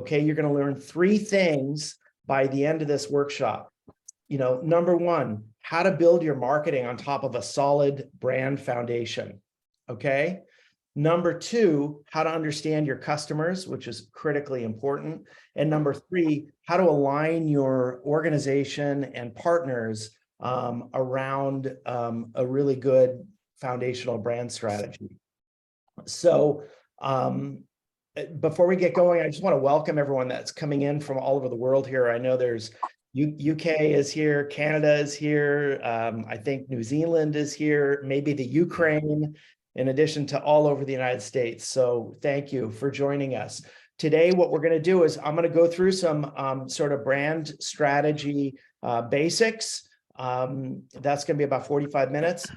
Okay, you're going to learn 3 things by the end of this workshop. Number 1, how to build your marketing on top of a solid brand foundation. Okay. Number 2, how to understand your customers, which is critically important. And number 3, how to align your organization and partners around a really good foundational brand strategy. So before we get going, I just want to welcome everyone that's coming in from all over the world here. I know there's UK is here, Canada is here, I think New Zealand is here, maybe the Ukraine, in addition to all over the United States. So thank you for joining us. Today, what we're going to do is I'm going to go through some sort of brand strategy basics. That's going to be about 45 minutes.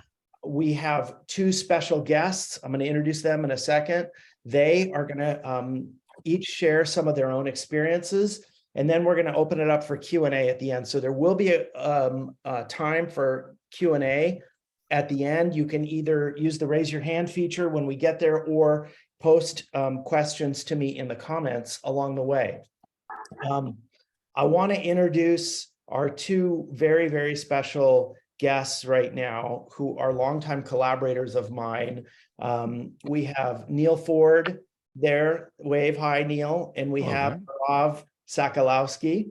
We have 2 special guests. I'm going to introduce them in a second. They are going to each share some of their own experiences, and then we're going to open it up for Q&A at the end. So there will be a time for Q&A at the end. You can either use the raise your hand feature when we get there, or post questions to me in the comments along the way. I want to introduce our 2 very, very special guests right now who are longtime collaborators of mine. We have Neal Foard there, wave hi Neal, and we have Meirav Sakalowsky.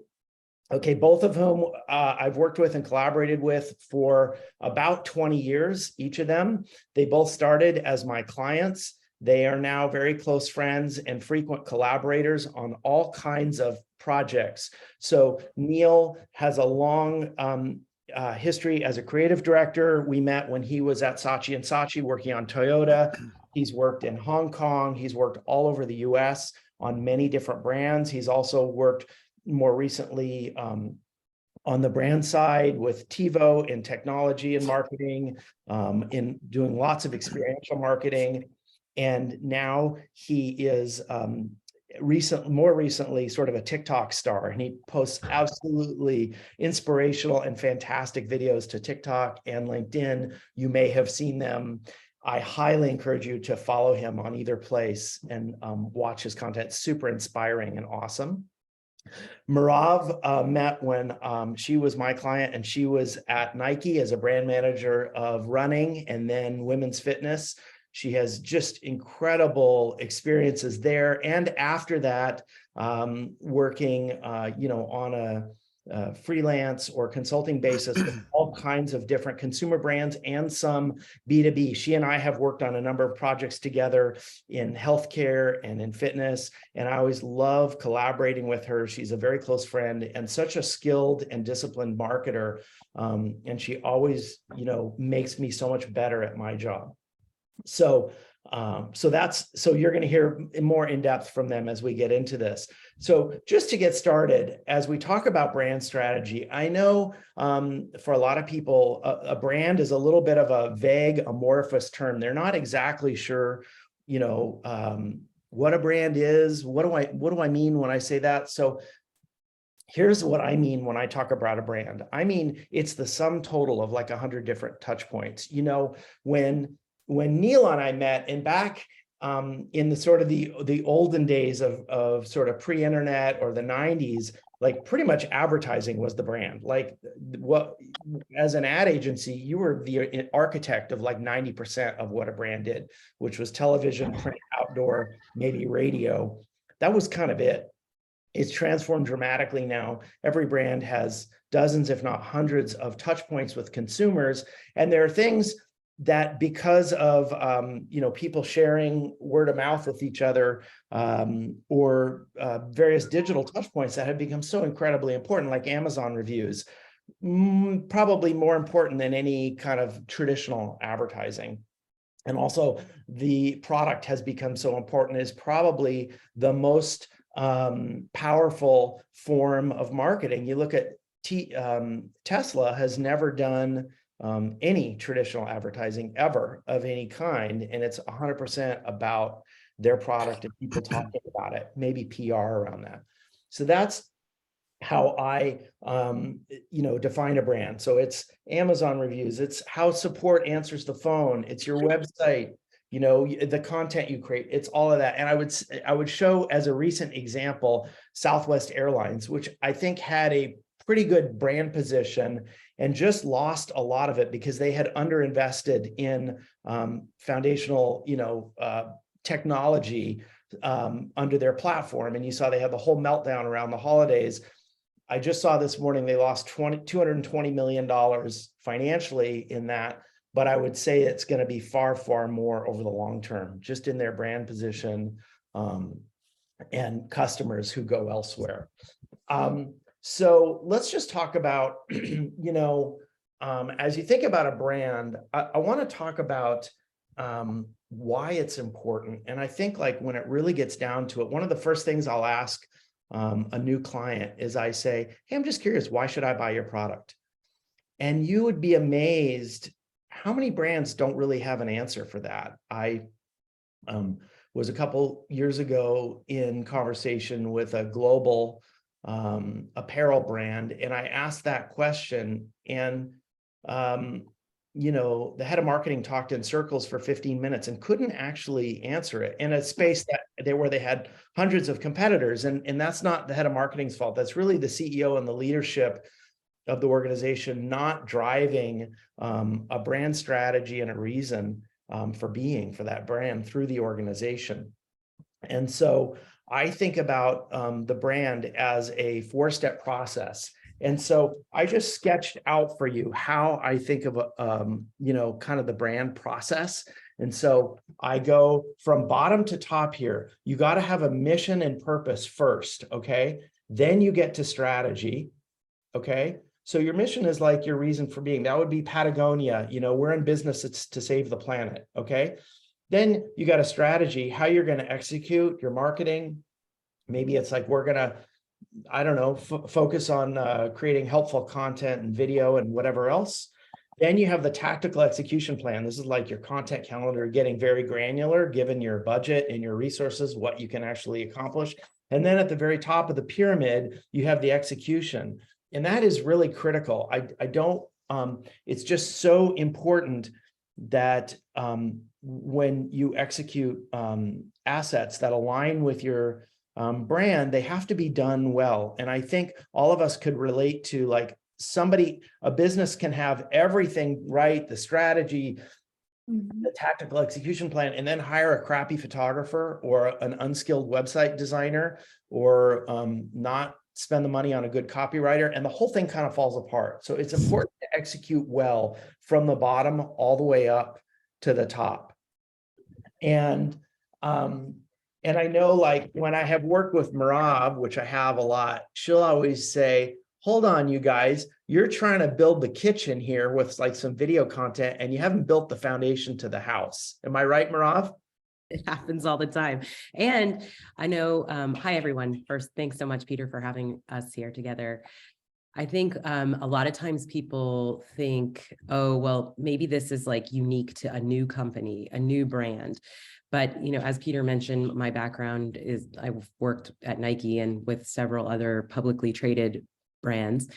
Okay, both of whom I've worked with and collaborated with for about 20 years, each of them. They both started as my clients. They are now very close friends and frequent collaborators on all kinds of projects. So Neal has a long history as a creative director. We met when he was at Saatchi & Saatchi working on Toyota. He's worked in Hong Kong. He's worked all over the US on many different brands. He's also worked more recently on the brand side with TiVo in technology and marketing, in doing lots of experiential marketing. And now he is more recently sort of a TikTok star, and he posts absolutely inspirational and fantastic videos to TikTok and LinkedIn. You may have seen them. I highly encourage you to follow him on either place and watch his content. It's super inspiring and awesome. Meirav met when she was my client, and she was at Nike as a brand manager of running and then women's fitness. She has just incredible experiences there. And after that, working, on a freelance or consulting basis with all kinds of different consumer brands and some B2B. She and I have worked on a number of projects together in healthcare and in fitness, and I always love collaborating with her. She's a very close friend and such a skilled and disciplined marketer, and she always, makes me so much better at my job. So you're going to hear more in depth from them as we get into this. So just to get started, as we talk about brand strategy, I know for a lot of people, a brand is a little bit of a vague, amorphous term. They're not exactly sure, what a brand is. What do I mean when I say that? So here's what I mean when I talk about a brand. I mean, it's the sum total of like 100 different touch points. When Neal and I met, and back in the sort of the olden days of sort of pre-internet or the 90s, like pretty much advertising was the brand. Like as an ad agency, you were the architect of like 90% of what a brand did, which was television, print, outdoor, maybe radio. That was kind of it. It's transformed dramatically now. Every brand has dozens, if not hundreds, of touch points with consumers. And there are things that because of people sharing word of mouth with each other, or various digital touch points that have become so incredibly important, like Amazon reviews, probably more important than any kind of traditional advertising. And also the product has become so important, is probably the most powerful form of marketing. You look at Tesla has never done any traditional advertising ever of any kind, and it's 100% about their product and people talking about it, maybe PR around that. So that's how I define a brand. So it's Amazon reviews, it's how support answers the phone, it's your website, the content you create, it's all of that. And I would show as a recent example, Southwest Airlines, which I think had a pretty good brand position and just lost a lot of it because they had underinvested in foundational, technology under their platform. And you saw they had the whole meltdown around the holidays. I just saw this morning they lost $220 million financially in that, but I would say it's going to be far, far more over the long term, just in their brand position and customers who go elsewhere. So let's just talk about, as you think about a brand, I want to talk about why it's important. And I think like when it really gets down to it, one of the first things I'll ask a new client is I say, hey, I'm just curious, why should I buy your product? And you would be amazed how many brands don't really have an answer for that. I was a couple years ago in conversation with a global apparel brand, and I asked that question, and the head of marketing talked in circles for 15 minutes and couldn't actually answer it in a space where they had hundreds of competitors. And that's not the head of marketing's fault. That's really the CEO and the leadership of the organization not driving a brand strategy and a reason for that brand through the organization. And so I think about the brand as a 4-step process. And so I just sketched out for you how I think of, kind of the brand process. And so I go from bottom to top here. You got to have a mission and purpose first, okay? Then you get to strategy, okay? So your mission is like your reason for being. That would be Patagonia. We're in business to save the planet, okay? Then you got a strategy, how you're going to execute your marketing. Maybe it's like we're going to, I don't know, focus on creating helpful content and video and whatever else. Then you have the tactical execution plan. This is like your content calendar, getting very granular, given your budget and your resources, what you can actually accomplish. And then at the very top of the pyramid, you have the execution. And that is really critical. It's just so important that when you execute assets that align with your brand, they have to be done well. And I think all of us could relate to like a business can have everything right, the strategy, the tactical execution plan, and then hire a crappy photographer or an unskilled website designer or not spend the money on a good copywriter, and the whole thing kind of falls apart. So it's important to execute well from the bottom all the way up to the top. And I know, like, when I have worked with Meirav, which I have a lot, she'll always say, hold on, you guys, you're trying to build the kitchen here with like some video content and you haven't built the foundation to the house. Am I right, Meirav? It happens all the time. And I know, hi, everyone. First, thanks so much, Peter, for having us here together. I think a lot of times people think, oh, well, maybe this is like unique to a new company, a new brand. But, as Peter mentioned, my background is I've worked at Nike and with several other publicly traded brands.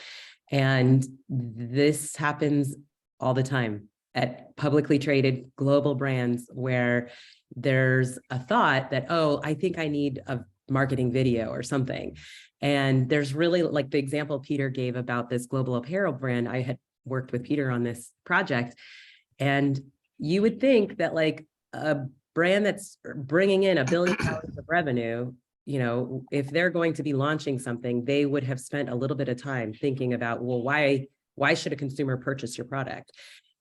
And this happens all the time at publicly traded global brands where there's a thought that, oh, I think I need a marketing video or something. And there's really, like the example Peter gave about this global apparel brand, I had worked with Peter on this project. And you would think that like a brand that's bringing in $1 billion of revenue, if they're going to be launching something, they would have spent a little bit of time thinking about, well, why should a consumer purchase your product?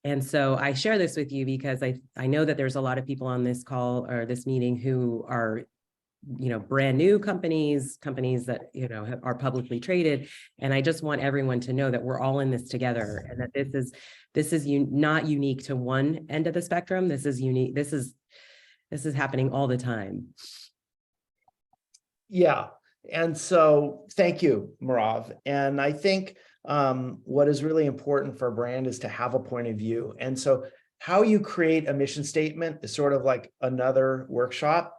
And so I share this with you because I know that there's a lot of people on this call or this meeting who are, brand new companies that, are publicly traded. And I just want everyone to know that we're all in this together and that this is not unique to one end of the spectrum. This is unique. This is happening all the time. Yeah. And so thank you, Meirav. And I think what is really important for a brand is to have a point of view. And so how you create a mission statement is sort of like another workshop,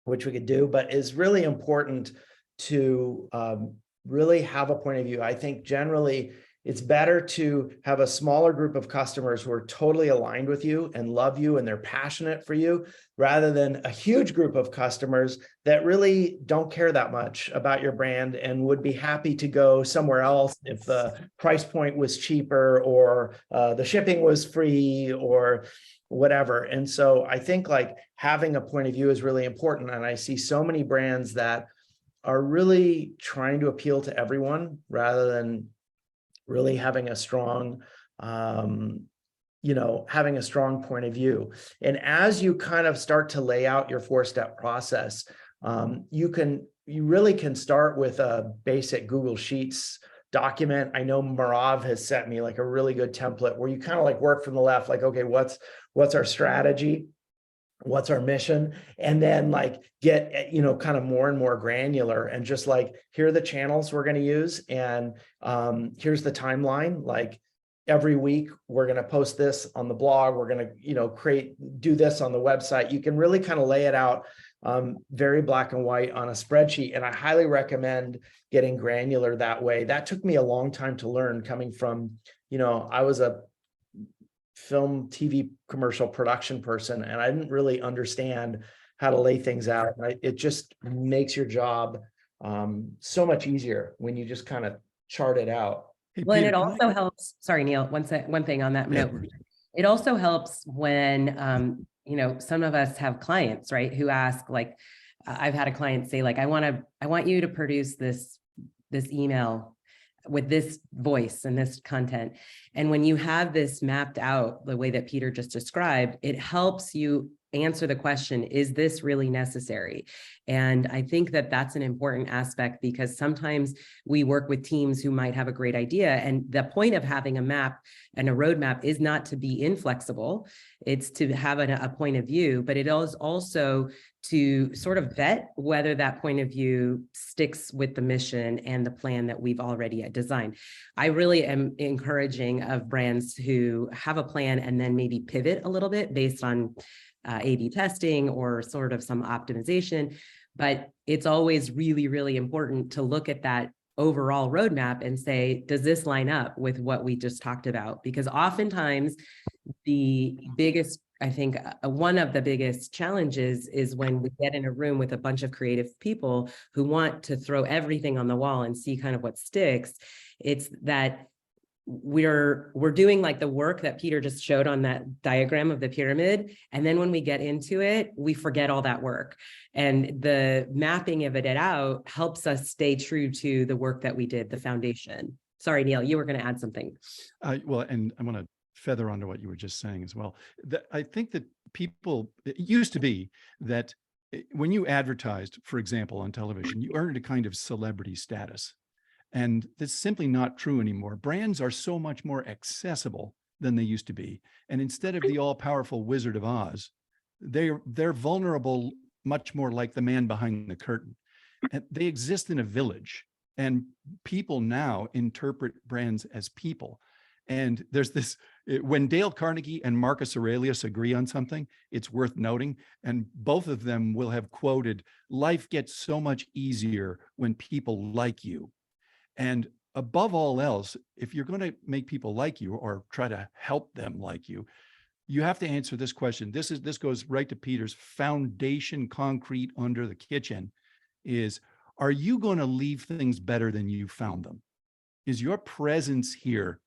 which we could do, but is really important to really have a point of view. I think generally It's better to have a smaller group of customers who are totally aligned with you and love you and they're passionate for you, rather than a huge group of customers that really don't care that much about your brand and would be happy to go somewhere else if the price point was cheaper or the shipping was free or whatever. And so I think like having a point of view is really important. And I see so many brands that are really trying to appeal to everyone rather than really having a strong, having a strong point of view. And as you kind of start to lay out your 4-step process, you really can start with a basic Google Sheets document. I know Meirav has sent me like a really good template where you kind of like work from the left, like, okay, what's our strategy? What's our mission? And then like get, kind of more and more granular and just like, here are the channels we're going to use. And here's the timeline. Like every week, we're going to post this on the blog. We're going to, do this on the website. You can really kind of lay it out very black and white on a spreadsheet. And I highly recommend getting granular that way. That took me a long time to learn coming from, I was a film, TV commercial production person, and I didn't really understand how to lay things out. It just makes your job so much easier when you just kind of chart it out. Hey, Well, and Peter, it can also helps, sorry, Neil, one thing on that Yeah, note. It also helps when, some of us have clients, right, who ask, like, I've had a client say, like, I want you to produce this email with this voice and this content. And when you have this mapped out the way that Peter just described, it helps you answer the question, is this really necessary? And I think that that's an important aspect, because sometimes we work with teams who might have a great idea. And the point of having a map and a roadmap is not to be inflexible. It's to have a point of view, but it is also to sort of vet whether that point of view sticks with the mission and the plan that we've already designed. I really am encouraging of brands who have a plan and then maybe pivot a little bit based on A/B testing or sort of some optimization. But it's always really, really important to look at that overall roadmap and say, does this line up with what we just talked about? Because oftentimes the biggest, I think one of the biggest challenges is when we get in a room with a bunch of creative people who want to throw everything on the wall and see kind of what sticks. It's that we're doing like the work that Peter just showed on that diagram of the pyramid. And then when we get into it, we forget all that work. And the mapping of it out helps us stay true to the work that we did, the foundation. Sorry, Neil, you were going to add something. Well, and I want to feather onto what you were just saying as well. I think that it used to be that when you advertised, for example, on television, you earned a kind of celebrity status. And that's simply not true anymore. Brands are so much more accessible than they used to be. And instead of the all-powerful Wizard of Oz, they're vulnerable, much more like the man behind the curtain. And they exist in a village. And people now interpret brands as people. And there's this, when Dale Carnegie and Marcus Aurelius agree on something, it's worth noting. And both of them will have quoted, life gets so much easier when people like you. And above all else, if you're going to make people like you or try to help them like you, you have to answer this question. This goes right to Peter's foundation, concrete under the kitchen is, are you going to leave things better than you found them? Is your presence here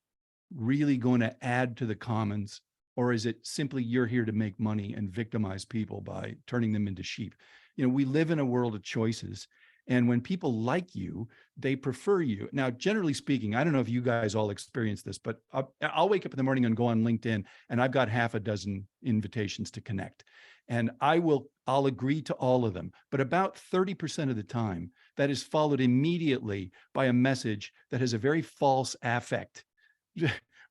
really going to add to the commons, or is it simply you're here to make money and victimize people by turning them into sheep? We live in a world of choices. And when people like you, they prefer you. Now, generally speaking, I don't know if you guys all experience this, but I'll wake up in the morning and go on LinkedIn, and I've got half a dozen invitations to connect. And I'll agree to all of them. But about 30% of the time, that is followed immediately by a message that has a very false affect,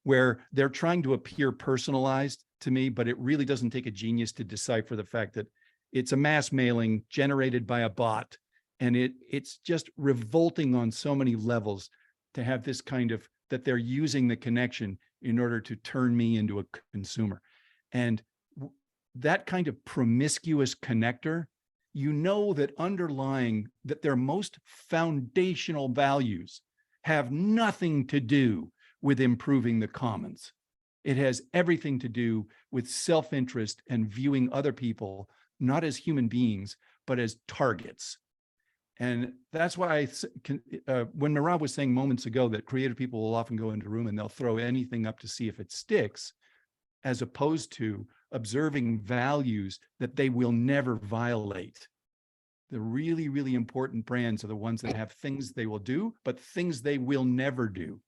where they're trying to appear personalized to me, but it really doesn't take a genius to decipher the fact that it's a mass mailing generated by a bot. And it's just revolting on so many levels to have this kind of, that they're using the connection in order to turn me into a consumer. And that kind of promiscuous connector, that underlying that their most foundational values have nothing to do with improving the commons. It has everything to do with self-interest and viewing other people not as human beings, but as targets. And that's why when Meirav was saying moments ago that creative people will often go into a room and they'll throw anything up to see if it sticks, as opposed to observing values that they will never violate. The really, really important brands are the ones that have things they will do, but things they will never do.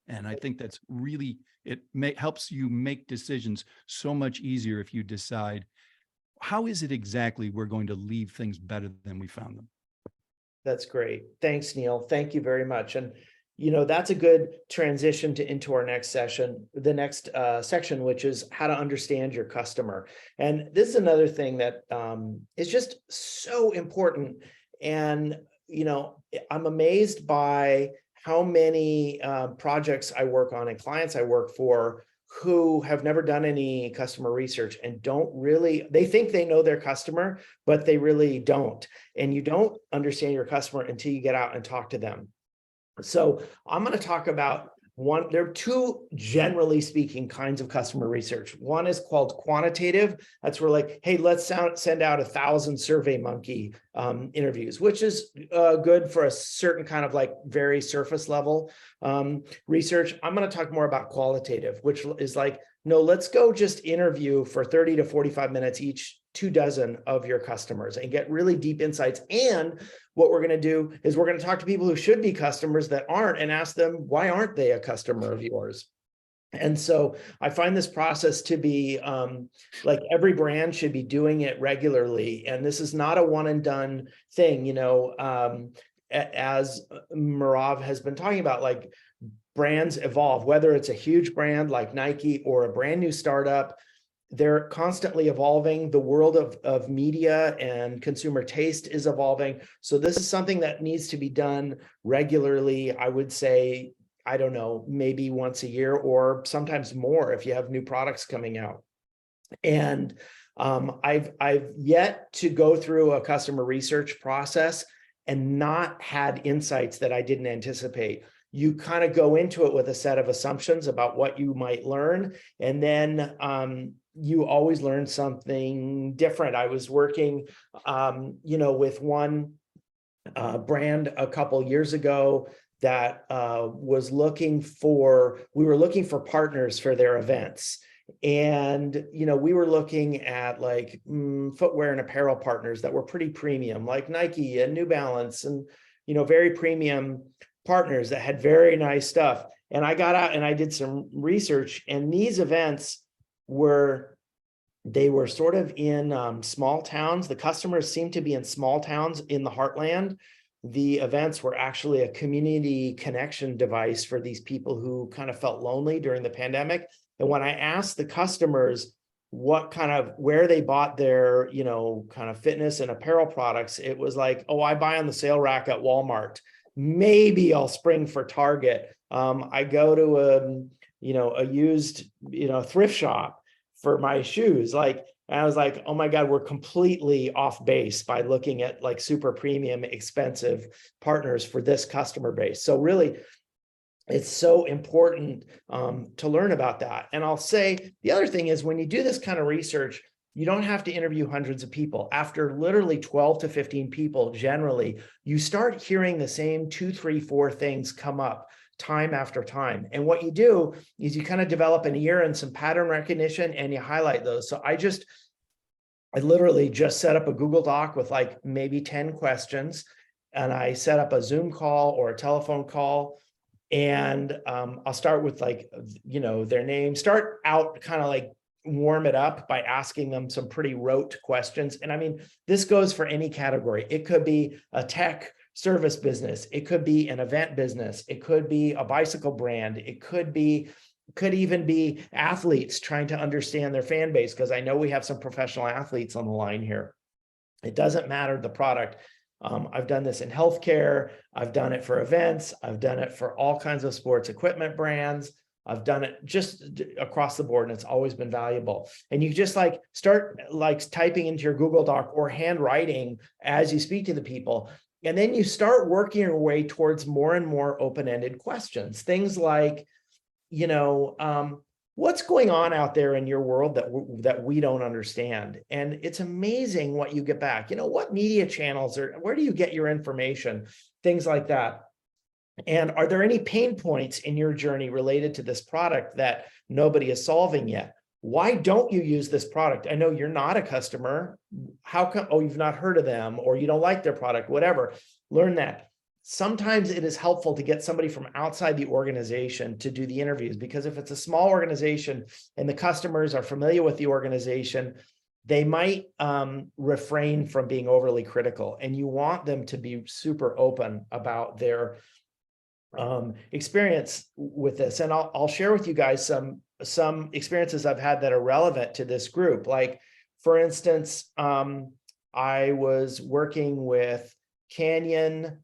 And I think that's really, helps you make decisions so much easier if you decide, how is it exactly we're going to leave things better than we found them? That's great. Thanks, Neal. Thank you very much. And, that's a good transition into our next session, the next section, which is how to understand your customer. And this is another thing that is just so important. And, I'm amazed by how many projects I work on and clients I work for who have never done any customer research and they think they know their customer, but they really don't. And you don't understand your customer until you get out and talk to them. So I'm going to talk about there are two, generally speaking, kinds of customer research. One is called quantitative. That's where hey, let's send out 1,000 SurveyMonkey interviews, which is good for a certain kind of very surface level research. I'm going to talk more about qualitative, which is no, let's go just interview for 30 to 45 minutes each, 24 of your customers and get really deep insights. And what we're going to do is we're going to talk to people who should be customers that aren't and ask them, why aren't they a customer of yours? And so I find this process to be every brand should be doing it regularly. And this is not a one and done thing, as Meirav has been talking about, brands evolve, whether it's a huge brand like Nike or a brand new startup. They're constantly evolving. The world of media and consumer taste is evolving. So this is something that needs to be done regularly. I would say, I don't know, maybe once a year or sometimes more if you have new products coming out. And I've yet to go through a customer research process and not had insights that I didn't anticipate. You kind of go into it with a set of assumptions about what you might learn, and then you always learn something different. I was working, with one brand a couple years ago that we were looking for partners for their events. And, we were looking at footwear and apparel partners that were pretty premium, like Nike and New Balance and, very premium partners that had very nice stuff. And I got out and I did some research, and these events were sort of in small towns. The customers seemed to be in small towns in the heartland. The events were actually a community connection device for these people who kind of felt lonely during the pandemic. And when I asked the customers where they bought their, kind of fitness and apparel products, it was oh, I buy on the sale rack at Walmart. Maybe I'll spring for Target. I go to a used, thrift shop for my shoes. And I was oh my God, we're completely off base by looking at super premium, expensive partners for this customer base. So really, it's so important to learn about that. And I'll say the other thing is, when you do this kind of research, you don't have to interview hundreds of people. After literally 12 to 15 people, generally, you start hearing the same 2, 3, 4 things come up time after time. And what you do is you kind of develop an ear and some pattern recognition, and you highlight those. So I literally just set up a Google Doc with maybe 10 questions, and I set up a Zoom call or a telephone call. And I'll start with their name, start out kind of warm it up by asking them some pretty rote questions. And I mean, this goes for any category. It could be a tech service business. It could be an event business. It could be a bicycle brand. It could even be athletes trying to understand their fan base, because I know we have some professional athletes on the line here. It doesn't matter the product. I've done this in healthcare. I've done it for events. I've done it for all kinds of sports equipment brands. I've done it just across the board, and it's always been valuable. And you just start typing into your Google Doc or handwriting as you speak to the people. And then you start working your way towards more and more open-ended questions. Things like, what's going on out there in your world that we don't understand? And it's amazing what you get back. What media channels where do you get your information? Things like that. And are there any pain points in your journey related to this product that nobody is solving yet? Why don't you use this product? I know you're not a customer. How come? Oh, you've not heard of them, or you don't like their product, whatever. Learn that. Sometimes it is helpful to get somebody from outside the organization to do the interviews, because if it's a small organization and the customers are familiar with the organization, they might refrain from being overly critical, and you want them to be super open about their experience with this. And I'll share with you guys some experiences I've had that are relevant to this group. Like, for instance, I was working with Canyon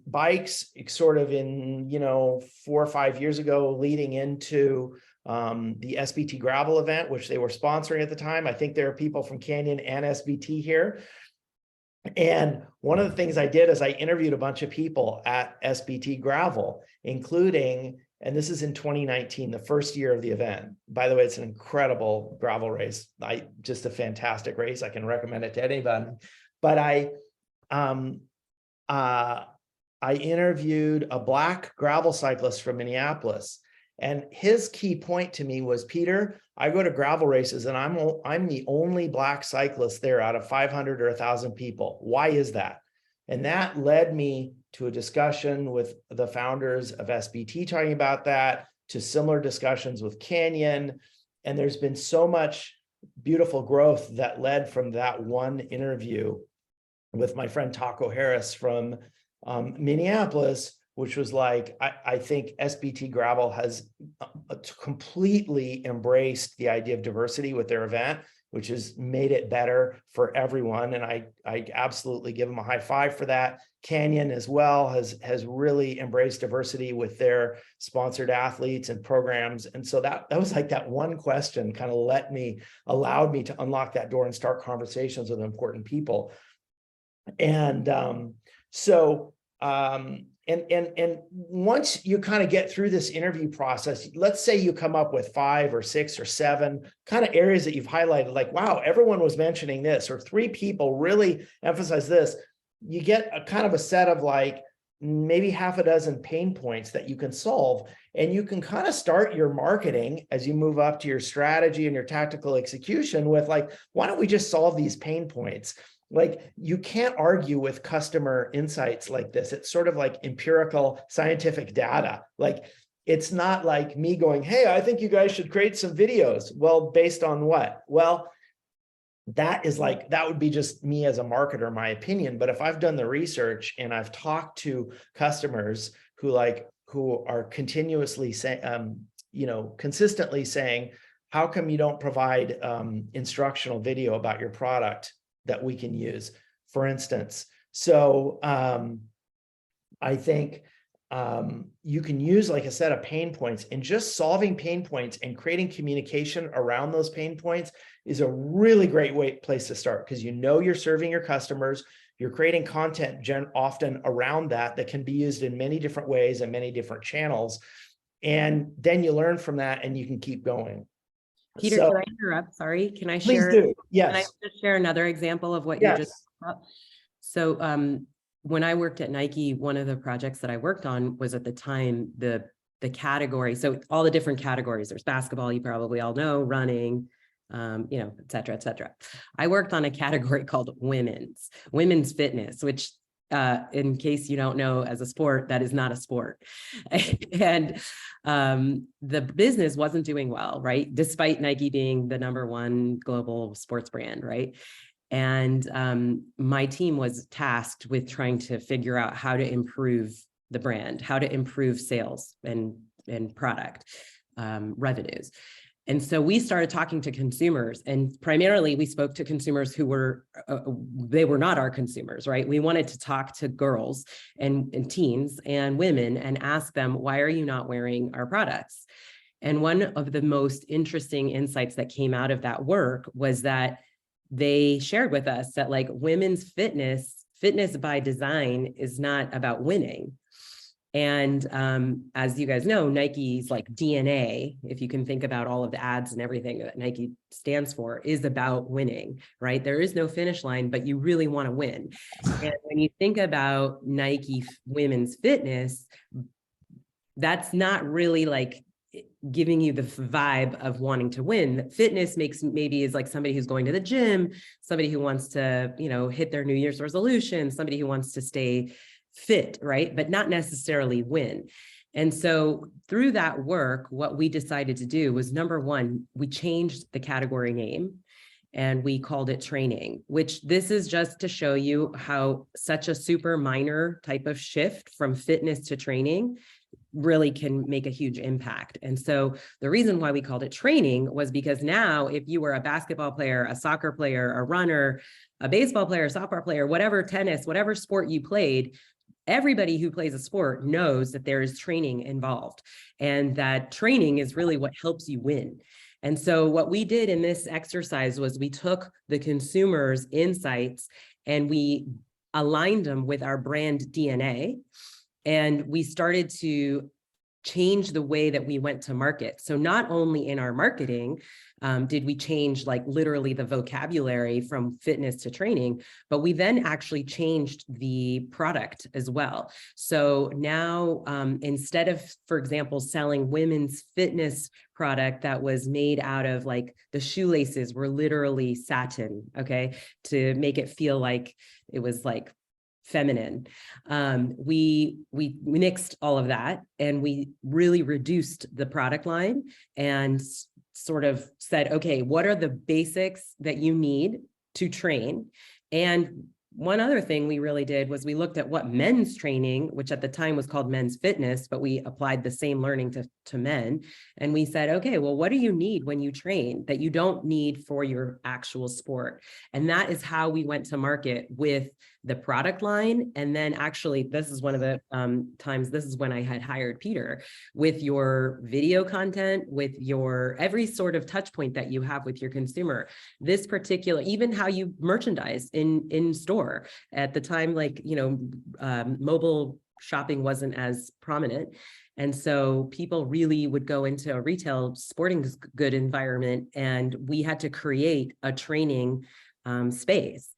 bikes sort of in, 4 or 5 years ago, leading into the SBT gravel event, which they were sponsoring at the time. I think there are people from Canyon and SBT here. And one of the things I did is I interviewed a bunch of people at SBT Gravel, including, and this is in 2019, the first year of the event. By the way, it's an incredible gravel race. Just a fantastic race. I can recommend it to anyone. But I interviewed a Black gravel cyclist from Minneapolis. And his key point to me was, Peter, I go to gravel races and I'm the only Black cyclist there out of 500 or 1,000 people. Why is that? And that led me to a discussion with the founders of SBT talking about that, to similar discussions with Canyon. And there's been so much beautiful growth that led from that one interview with my friend Taco Harris from Minneapolis, which was like, I think SBT Gravel has completely embraced the idea of diversity with their event, which has made it better for everyone. And I absolutely give them a high five for that. Canyon as well has really embraced diversity with their sponsored athletes and programs. And so that was like that one question kind of allowed me to unlock that door and start conversations with important people. And And once you kind of get through this interview process, let's say you come up with 5 or 6 or 7 kind of areas that you've highlighted, like, wow, everyone was mentioning this, or 3 people really emphasize this. You get a kind of a set of like maybe half a dozen pain points that you can solve, and you can kind of start your marketing as you move up to your strategy and your tactical execution with like, why don't we just solve these pain points? Like, you can't argue with customer insights like this. It's sort of like empirical scientific data. Like, it's not like me going, hey, I think you guys should create some videos. Well, based on what? Well, that would be just me as a marketer, my opinion. But if I've done the research and I've talked to customers who are continuously saying, consistently saying, how come you don't provide instructional video about your product that we can use, for instance? So I think you can use like a set of pain points, and just solving pain points and creating communication around those pain points is a really great place to start, because you're serving your customers, you're creating content often around that can be used in many different ways and many different channels. And then you learn from that and you can keep going. Peter, can I interrupt? Sorry, can I share? Please do. Yes. Can I just share another example of what you just talked about? So when I worked at Nike, one of the projects that I worked on was at the time the category. So all the different categories. There's basketball, you probably all know, running, et cetera, et cetera. I worked on a category called women's fitness, which in case you don't know, as a sport, that is not a sport. And the business wasn't doing well, right? Despite Nike being the #1 global sports brand, right? And my team was tasked with trying to figure out how to improve the brand, how to improve sales and product revenues. And so we started talking to consumers, and primarily we spoke to consumers who were, they were not our consumers, right? We wanted to talk to girls and teens and women and ask them, why are you not wearing our products? And one of the most interesting insights that came out of that work was that they shared with us that like women's fitness fitness by design is not about winning. And as you guys know, Nike's like DNA, if you can think about all of the ads and everything that Nike stands for, is about winning, right? There is no finish line, but you really want to win. And when you think about Nike women's fitness, that's not really like giving you the vibe of wanting to win. Fitness maybe is like somebody who's going to the gym, somebody who wants to, hit their New Year's resolution, somebody who wants to stay fit, right? But not necessarily win. And so through that work, what we decided to do was, number one, we changed the category name and we called it training, which this is just to show you how such a super minor type of shift from fitness to training really can make a huge impact. And so the reason why we called it training was because now if you were a basketball player, a soccer player, a runner, a baseball player, softball player, whatever, tennis, whatever sport you played, everybody who plays a sport knows that there is training involved, and that training is really what helps you win. And so what we did in this exercise was we took the consumer's insights and we aligned them with our brand DNA, and we started to change the way that we went to market. So not only in our marketing did we change like literally the vocabulary from fitness to training, but we then actually changed the product as well. So now instead of, for example, selling women's fitness product that was made out of like the shoelaces were literally satin, okay, to make it feel like it was like feminine. We nixed all of that and we really reduced the product line and sort of said, okay, what are the basics that you need to train? And one other thing we really did was we looked at what men's training, which at the time was called men's fitness, but we applied the same learning to men. And we said, okay, well, what do you need when you train that you don't need for your actual sport? And that is how we went to market with the product line. And then actually, this is one of the times, this is when I had hired Peter, with your video content, with your every sort of touch point that you have with your consumer. This particular, even how you merchandise in store at the time, like, mobile shopping wasn't as prominent. And so people really would go into a retail sporting good environment, and we had to create a training space.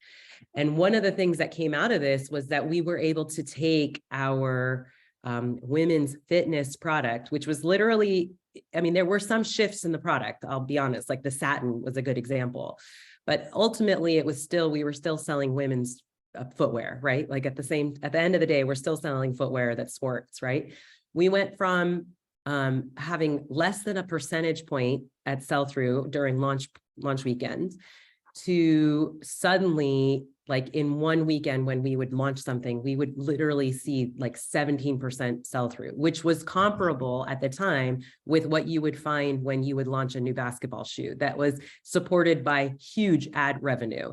And one of the things that came out of this was that we were able to take our women's fitness product, which was literally, I mean, there were some shifts in the product, I'll be honest, like the satin was a good example, but ultimately it was still, we were still selling women's footwear, right? Like at the end of the day, we're still selling footwear that's sports, right? We went from having less than a percentage point at sell-through during launch weekends to suddenly, like in one weekend when we would launch something, we would literally see like 17% sell-through, which was comparable at the time with what you would find when you would launch a new basketball shoe that was supported by huge ad revenue.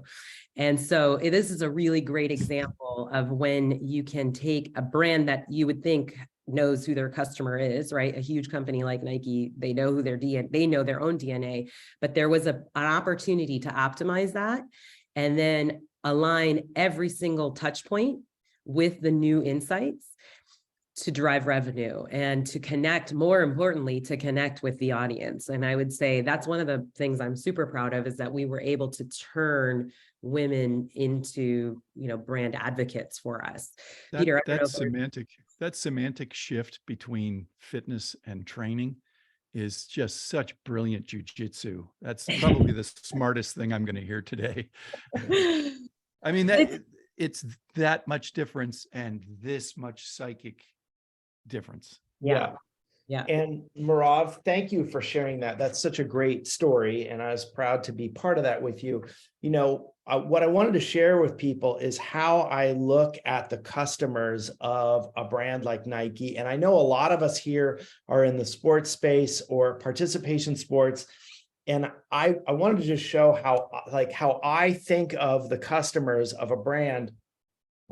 And so this is a really great example of when you can take a brand that you would think knows who their customer is, right? A huge company like Nike, they know who their DNA, they know their own DNA, but there was an opportunity to optimize that and then align every single touch point with the new insights to drive revenue and to connect, more importantly, to connect with the audience. And I would say that's one of the things I'm super proud of, is that we were able to turn women into, brand advocates for us. Peter, that semantic shift between fitness and training is just such brilliant jujitsu. That's probably the smartest thing I'm going to hear today. I mean, it's that much difference and this much psychic difference. Yeah. Yeah. And Meirav, thank you for sharing that. That's such a great story. And I was proud to be part of that with you. What I wanted to share with people is how I look at the customers of a brand like Nike. And I know a lot of us here are in the sports space or participation sports. And I wanted to just show how I think of the customers of a brand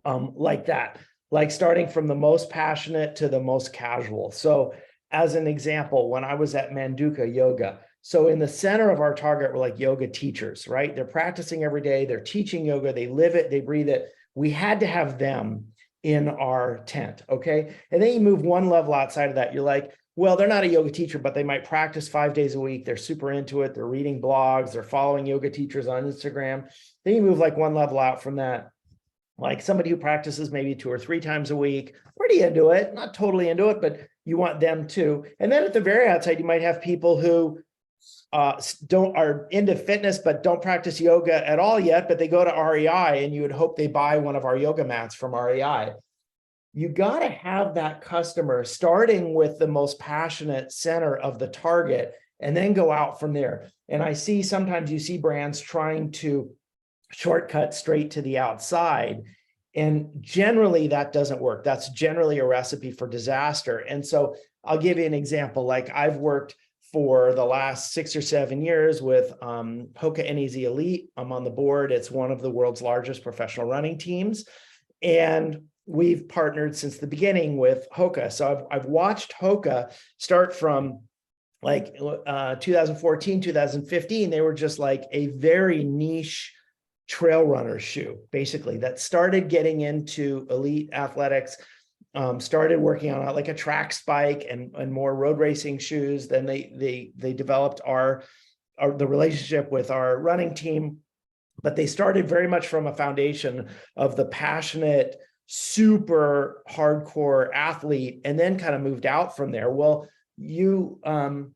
like that, like starting from the most passionate to the most casual. So as an example, when I was at Manduka Yoga, so in the center of our target were like yoga teachers, right? They're practicing every day, they're teaching yoga, they live it, they breathe it. we had to have them in our tent. Okay. And then you move one level outside of that. You're like, well, they're not a yoga teacher, but they might practice 5 days a week. They're super into it. They're reading blogs. They're following yoga teachers on Instagram. Then you move like one level out from that, like somebody who practices maybe 2 or 3 times a week, pretty into it, not totally into it, but you want them too. And then at the very outside, you might have people who are into fitness, but don't practice yoga at all yet, but they go to REI, and you would hope they buy one of our yoga mats from REI. You got to have that customer starting with the most passionate center of the target and then go out from there. And I see sometimes you see brands trying to shortcut straight to the outside. And generally that doesn't work. That's generally a recipe for disaster. And so I'll give you an example. Like I've worked for the last 6 or 7 years with Hoka NEZ Elite. I'm on the board. It's one of the world's largest professional running teams. And we've partnered since the beginning with Hoka. So I've watched Hoka start from like 2014, 2015. They were just like a very niche trail runner shoe, basically, that started getting into elite athletics, started working on like a track spike and more road racing shoes. Then they developed the relationship with our running team, but they started very much from a foundation of the passionate, super hardcore athlete, and then kind of moved out from there. Well, you kind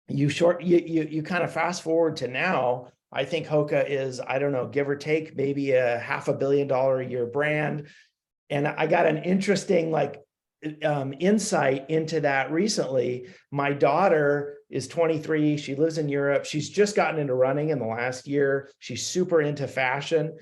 of fast forward to now. I think Hoka is, I don't know, give or take, maybe a $500 million a year brand. And I got an interesting insight into that recently. My daughter is 23. She lives in Europe. She's just gotten into running in the last year. She's super into fashion.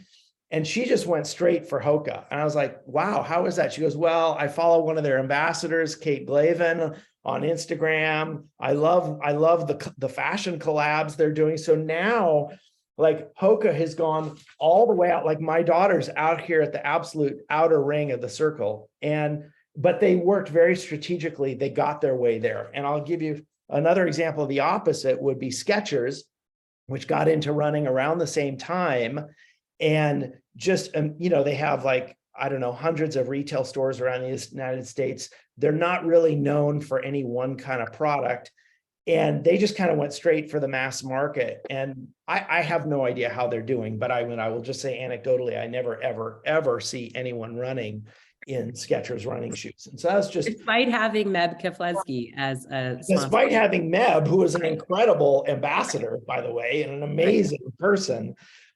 And she just went straight for Hoka. And I was like, wow, how is that? She goes, well, I follow one of their ambassadors, Kate Glavin, on Instagram. I love the fashion collabs they're doing. So now, like, Hoka has gone all the way out. Like, my daughter's out here at the absolute outer ring of the circle. But they worked very strategically. They got their way there. And I'll give you another example of the opposite would be Skechers, which got into running around the same time. And just, they have like, I don't know, hundreds of retail stores around the United States. They're not really known for any one kind of product. And they just kind of went straight for the mass market. And I have no idea how they're doing, but I will just say anecdotally, I never, ever, ever see anyone running in Skechers running shoes. And so that's just despite having Meirav Keflezighi as a sponsor. Despite having Meirav, who is an incredible ambassador, by the way, and an amazing person.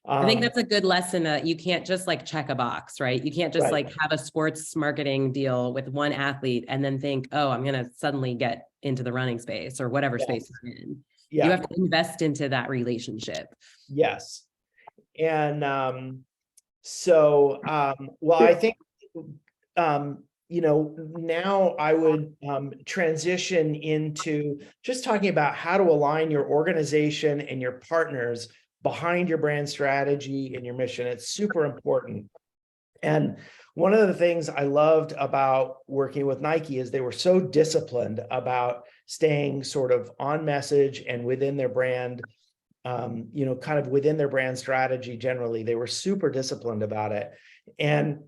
I think that's a good lesson. You can't just like check a box, right? You can't just like have a sports marketing deal with one athlete and then think, oh, I'm going to suddenly get into the running space or whatever space you're in. You have to invest into that relationship. Yes. And well, I think, now I would transition into just talking about how to align your organization and your partners behind your brand strategy and your mission. It's super important. And one of the things I loved about working with Nike is they were so disciplined about staying sort of on message and within their brand, kind of within their brand strategy. Generally, they were super disciplined about it. And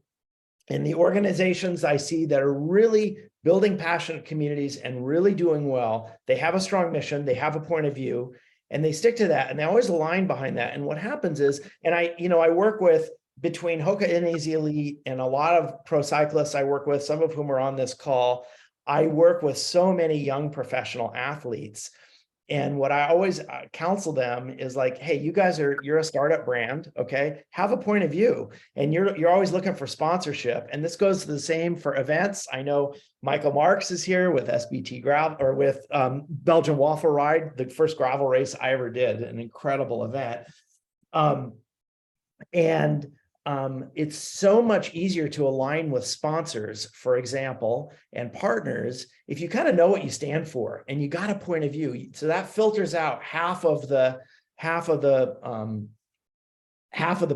in the organizations I see that are really building passionate communities and really doing well, they have a strong mission, they have a point of view, and they stick to that, and they always align behind that. And what happens is, and I work with, between Hoka NEZ Elite and a lot of pro cyclists I work with, some of whom are on this call, I work with so many young professional athletes. And what I always counsel them is like, hey, you're a startup brand, okay? Have a point of view, and you're always looking for sponsorship. And this goes the same for events. I know Michael Marks is here with SBT Gravel, or with Belgian Waffle Ride, the first gravel race I ever did, an incredible event. It's so much easier to align with sponsors, for example, and partners, if you kind of know what you stand for and you got a point of view. So that filters out half of the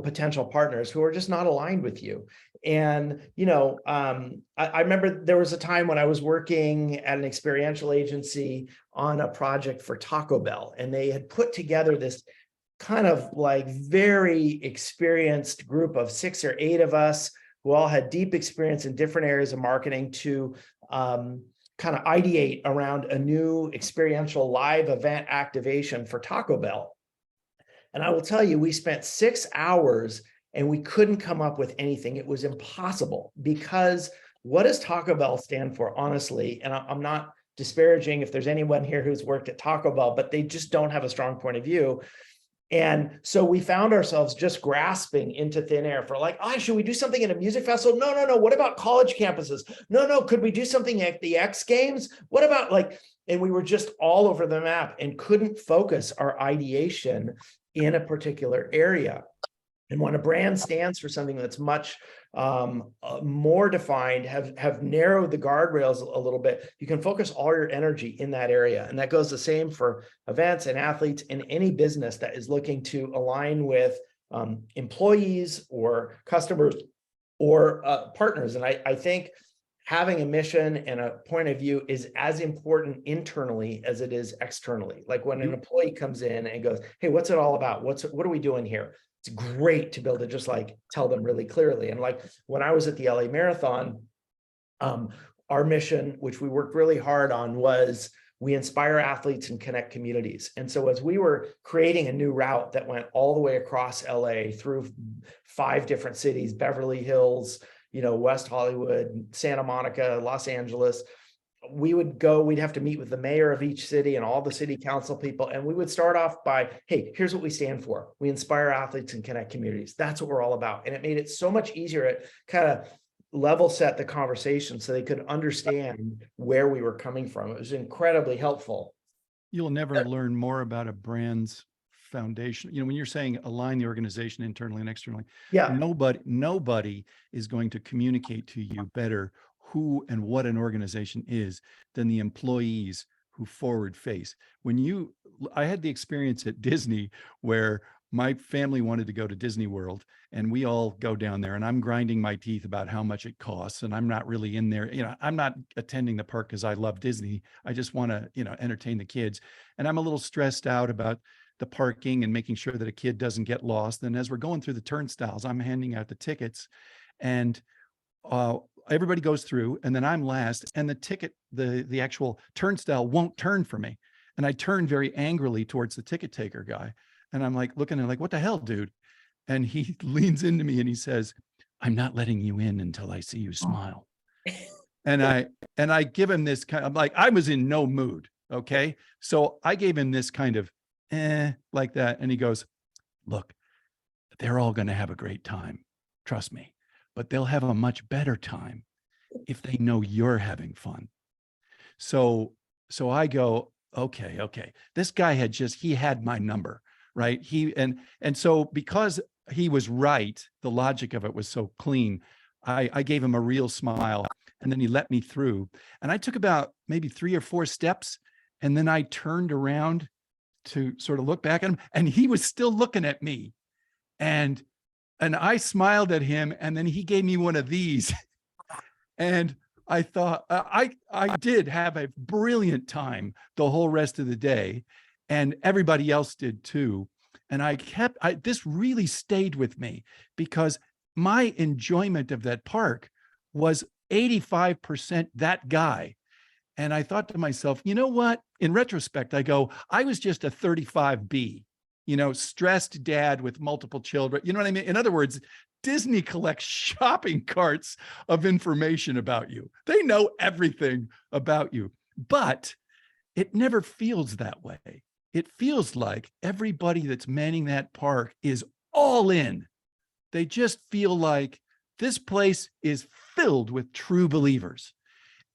potential partners who are just not aligned with you. And, I remember there was a time when I was working at an experiential agency on a project for Taco Bell, and they had put together this kind of like very experienced group of 6 or 8 of us who all had deep experience in different areas of marketing to, kind of areas of marketing to kind of ideate around a new experiential live event activation for Taco Bell. And I will tell you, we spent 6 hours and we couldn't come up with anything. It was impossible, because what does Taco Bell stand for, honestly? And I'm not disparaging if there's anyone here who's worked at Taco Bell, but they just don't have a strong point of view. And so we found ourselves just grasping into thin air for like, should we do something at a music festival? No. What about college campuses? No. Could we do something at the X Games? What about like, and we were just all over the map and couldn't focus our ideation in a particular area. And when a brand stands for something that's much more defined, have narrowed the guardrails a little bit, you can focus all your energy in that area. And that goes the same for events and athletes in any business that is looking to align with employees or customers or partners. And I think having a mission and a point of view is as important internally as it is externally. Like when an employee comes in and goes, hey, what's it all about? What are we doing here? It's great to be able to just like tell them really clearly. And like when I was at the LA Marathon, our mission, which we worked really hard on, was we inspire athletes and connect communities. And so as we were creating a new route that went all the way across LA through 5 different cities, Beverly Hills, West Hollywood, Santa Monica, Los Angeles, we'd have to meet with the mayor of each city and all the city council people. And we would start off by, hey, here's what we stand for. We inspire athletes and connect communities. That's what we're all about. And it made it so much easier. It kind of level set the conversation so they could understand where we were coming from. It was incredibly helpful. You'll never learn more about a brand's foundation. When you're saying align the organization internally and externally, nobody is going to communicate to you better who and what an organization is than the employees who forward face. I had the experience at Disney where my family wanted to go to Disney World and we all go down there and I'm grinding my teeth about how much it costs. And I'm not really in there. I'm not attending the park because I love Disney. I just want to, entertain the kids. And I'm a little stressed out about the parking and making sure that a kid doesn't get lost. And as we're going through the turnstiles, I'm handing out the tickets and everybody goes through and then I'm last and the actual turnstile won't turn for me. And I turn very angrily towards the ticket taker guy. And I'm like looking at him like, what the hell, dude? And he leans into me and he says, I'm not letting you in until I see you smile. And I give him this kind of like, I was in no mood. Okay. So I gave him this kind of like that. And he goes, look, they're all going to have a great time. Trust me. But they'll have a much better time if they know you're having fun. So I go, okay. This guy he had my number, right? And so because he was right, the logic of it was so clean. I gave him a real smile and then he let me through. And I took about maybe 3 or 4 steps. And then I turned around to sort of look back at him and he was still looking at me. And I smiled at him and then he gave me one of these. And I thought I did have a brilliant time the whole rest of the day. And everybody else did too. And this really stayed with me because my enjoyment of that park was 85% that guy. And I thought to myself, you know what? In retrospect, I go, I was just a 35B. Stressed dad with multiple children. You know what I mean? In other words, Disney collects shopping carts of information about you. They know everything about you, but it never feels that way. It feels like everybody that's manning that park is all in. They just feel like this place is filled with true believers.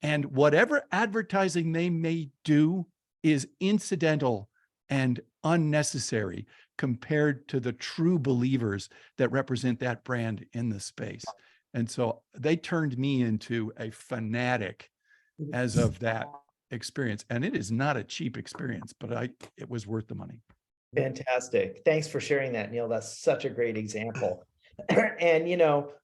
And whatever advertising they may do is incidental and unnecessary compared to the true believers that represent that brand in the space. And so they turned me into a fanatic as of that experience. And it is not a cheap experience, but it was worth the money. Fantastic. Thanks for sharing that, Neal. That's such a great example. And,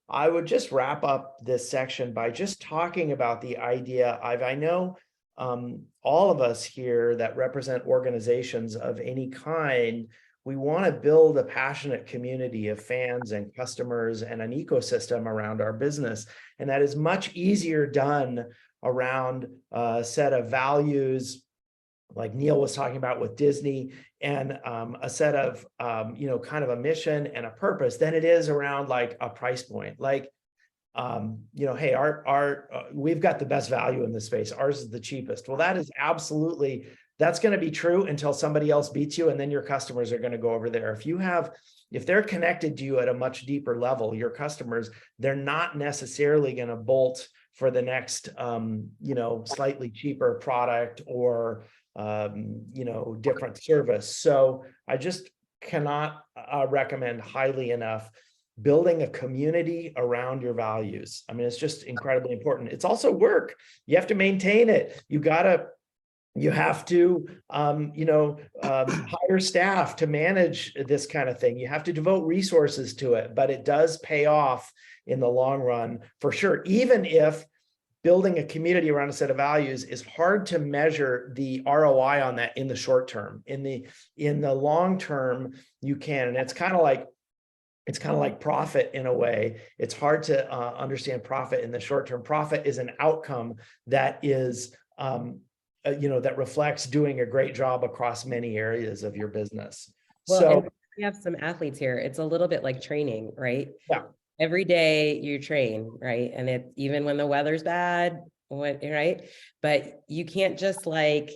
I would just wrap up this section by just talking about the idea of, I know all of us here that represent organizations of any kind, we want to build a passionate community of fans and customers and an ecosystem around our business. And that is much easier done around a set of values, like Neal was talking about with Disney, and a set of, kind of a mission and a purpose, than it is around like a price point. Like, hey, we've got the best value in this space. Ours is the cheapest. Well, that is absolutely, that's going to be true until somebody else beats you, and then your customers are going to go over there. If they're connected to you at a much deeper level, your customers, they're not necessarily going to bolt for the next, slightly cheaper product or, different service. So I just cannot recommend highly enough building a community around your values. I mean, it's just incredibly important. It's also work. You have to maintain it. You have to, hire staff to manage this kind of thing. You have to devote resources to it, but it does pay off in the long run for sure. Even if building a community around a set of values is hard to measure the ROI on that in the short term. In the long term, you can, and it's kind of like profit in a way. It's hard to understand profit in the short term. Profit is an outcome that is, that reflects doing a great job across many areas of your business. Well, So and we have some athletes here. It's a little bit like training, right? yeah. Every day you train, right? And it, even when the weather's bad, right? But you can't just like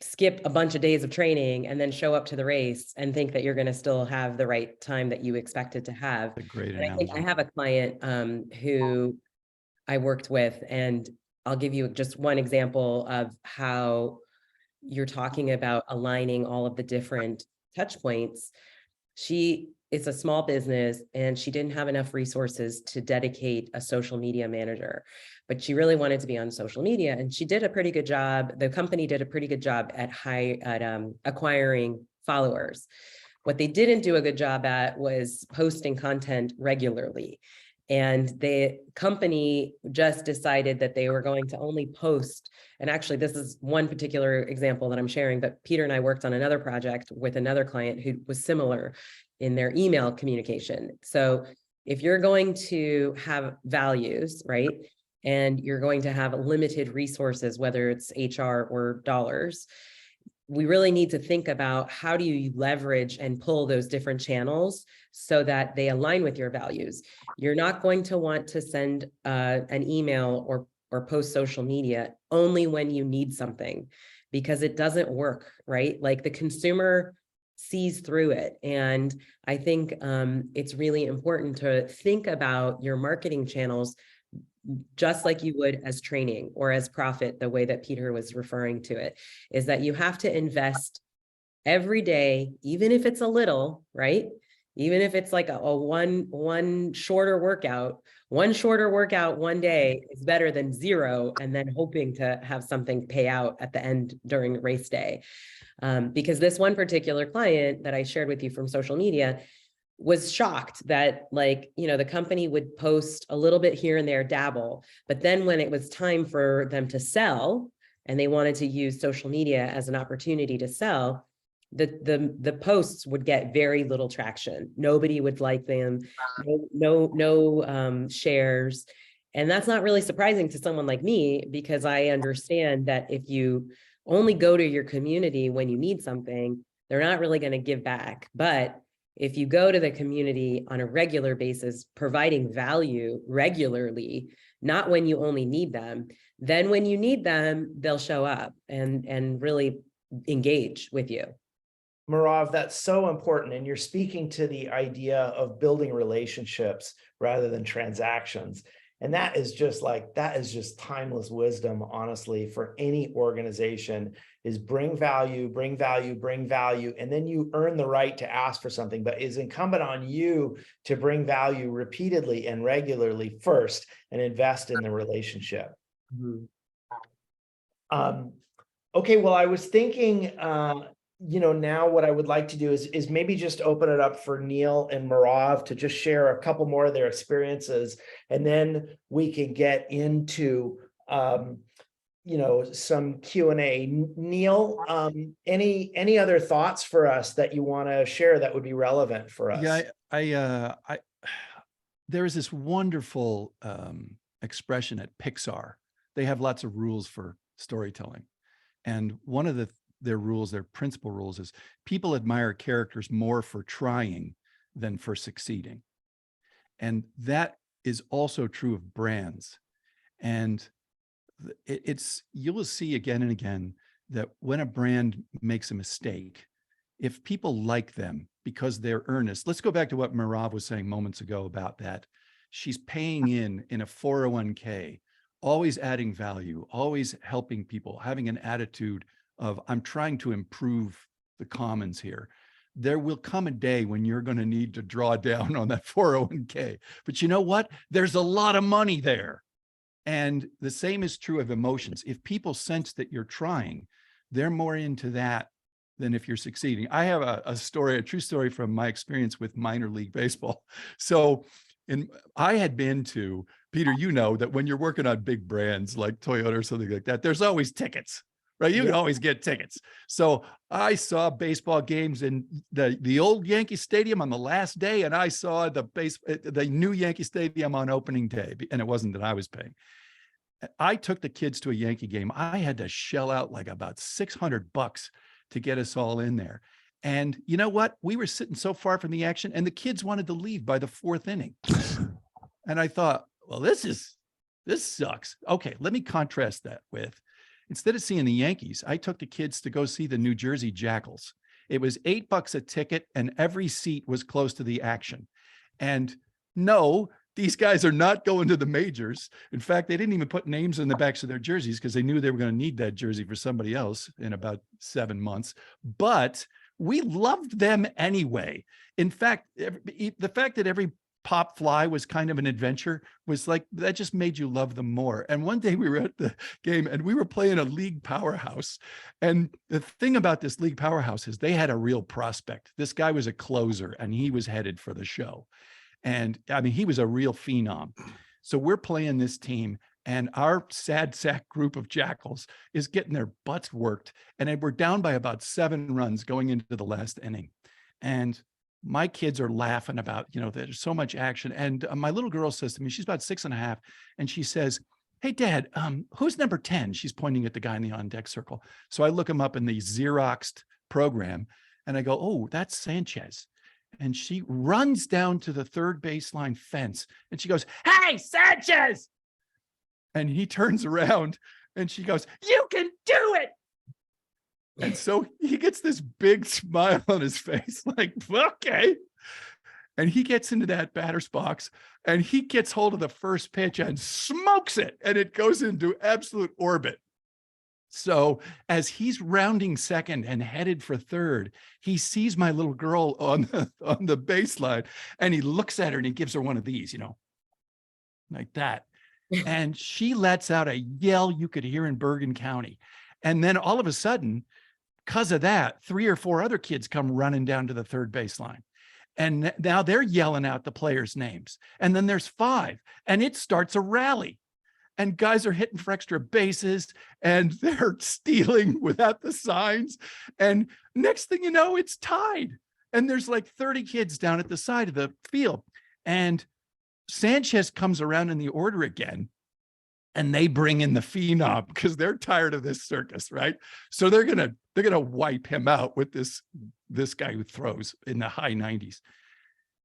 skip a bunch of days of training and then show up to the race and think that you're going to still have the right time that you expected to have. A great And I think analogy. I have a client who I worked with, and I'll give you just one example of how you're talking about aligning all of the different touch points. It's a small business, and she didn't have enough resources to dedicate a social media manager, but she really wanted to be on social media, and she did a pretty good job. The company did a pretty good job at acquiring followers. What they didn't do a good job at was posting content regularly. And the company just decided that they were going to only post. And actually, this is one particular example that I'm sharing, but Peter and I worked on another project with another client who was similar in their email communication. So if you're going to have values, right, and you're going to have limited resources, whether it's HR or dollars, we really need to think about how do you leverage and pull those different channels so that they align with your values. You're not going to want to send an email or post social media only when you need something, because it doesn't work, right? Like the consumer sees through it. And I think it's really important to think about your marketing channels just like you would as training or as profit, the way that Peter was referring to it, is that you have to invest every day, even if it's a little, right? Even if it's like a one shorter workout one day is better than zero and then hoping to have something pay out at the end during race day. Because this one particular client that I shared with you from social media was shocked that, like, the company would post a little bit here and there, dabble, but then when it was time for them to sell and they wanted to use social media as an opportunity to sell, the posts would get very little traction. Nobody would like them, no shares. And that's not really surprising to someone like me, because I understand that if you only go to your community when you need something, they're not really going to give back. But if you go to the community on a regular basis, providing value regularly, not when you only need them, then when you need them, they'll show up and really engage with you. Meirav, that's so important. And you're speaking to the idea of building relationships rather than transactions. And that is just timeless wisdom, honestly, for any organization, is bring value, bring value, bring value. And then you earn the right to ask for something, but it's incumbent on you to bring value repeatedly and regularly first and invest in the relationship. Mm-hmm. Okay, well, I was thinking, now what I would like to do is maybe just open it up for Neal and Meirav to just share a couple more of their experiences, and then we can get into some Q&A. Neal, any other thoughts for us that you want to share that would be relevant for us? Yeah, there is this wonderful expression at Pixar. They have lots of rules for storytelling. And one of their rules, their principal rules, is people admire characters more for trying than for succeeding. And that is also true of brands. And you will see again and again that when a brand makes a mistake, if people like them because they're earnest, let's go back to what Meirav was saying moments ago about that. She's paying in a 401k, always adding value, always helping people, having an attitude of, I'm trying to improve the commons here. There will come a day when you're going to need to draw down on that 401k. But you know what? There's a lot of money there. And the same is true of emotions. If people sense that you're trying, they're more into that than if you're succeeding. I have a true story from my experience with minor league baseball. So I had been to, Peter, you know that when you're working on big brands like Toyota or something like that, there's always tickets, right? You can always get tickets. So I saw baseball games in the old Yankee Stadium on the last day, and I saw the new Yankee Stadium on opening day, and it wasn't that I was paying. I took the kids to a Yankee game. I had to shell out like about $600 to get us all in there. And you know what? We were sitting so far from the action, and the kids wanted to leave by the 4th inning. And I thought, well, this sucks. Okay, let me contrast that with, instead of seeing the Yankees, I took the kids to go see the New Jersey Jackals. It was $8 a ticket, and every seat was close to the action. And no, these guys are not going to the majors. In fact, they didn't even put names on the backs of their jerseys because they knew they were going to need that jersey for somebody else in about 7 months. But we loved them anyway. In fact, the fact that every pop fly was kind of an adventure was like, that just made you love them more. And one day we were at the game and we were playing a league powerhouse. And the thing about this league powerhouse is they had a real prospect. This guy was a closer and he was headed for the show. And I mean, he was a real phenom. So we're playing this team, and our sad sack group of Jackals is getting their butts worked. And we're down by about 7 runs going into the last inning. And my kids are laughing about, there's so much action. And my little girl says to me, she's about 6.5, and she says, "Hey, Dad, who's number 10? She's pointing at the guy in the on-deck circle. So I look him up in the Xeroxed program, and I go, "Oh, that's Sanchez." And she runs down to the third baseline fence and she goes, "Hey, Sanchez!" And he turns around and she goes, "You can do it." And so he gets this big smile on his face, like, okay. And he gets into that batter's box and he gets hold of the first pitch and smokes it. And it goes into absolute orbit. So as he's rounding second and headed for third, he sees my little girl on the baseline, and he looks at her and he gives her one of these, like that. And she lets out a yell you could hear in Bergen County. And then all of a sudden, because of that, 3 or 4 other kids come running down to the third baseline. And now they're yelling out the players' names. And then there's 5, and it starts a rally. And guys are hitting for extra bases and they're stealing without the signs. And next thing you know, it's tied. And there's like 30 kids down at the side of the field. And Sanchez comes around in the order again, and they bring in the phenom because they're tired of this circus, right? So they're gonna wipe him out with this guy who throws in the high 90s.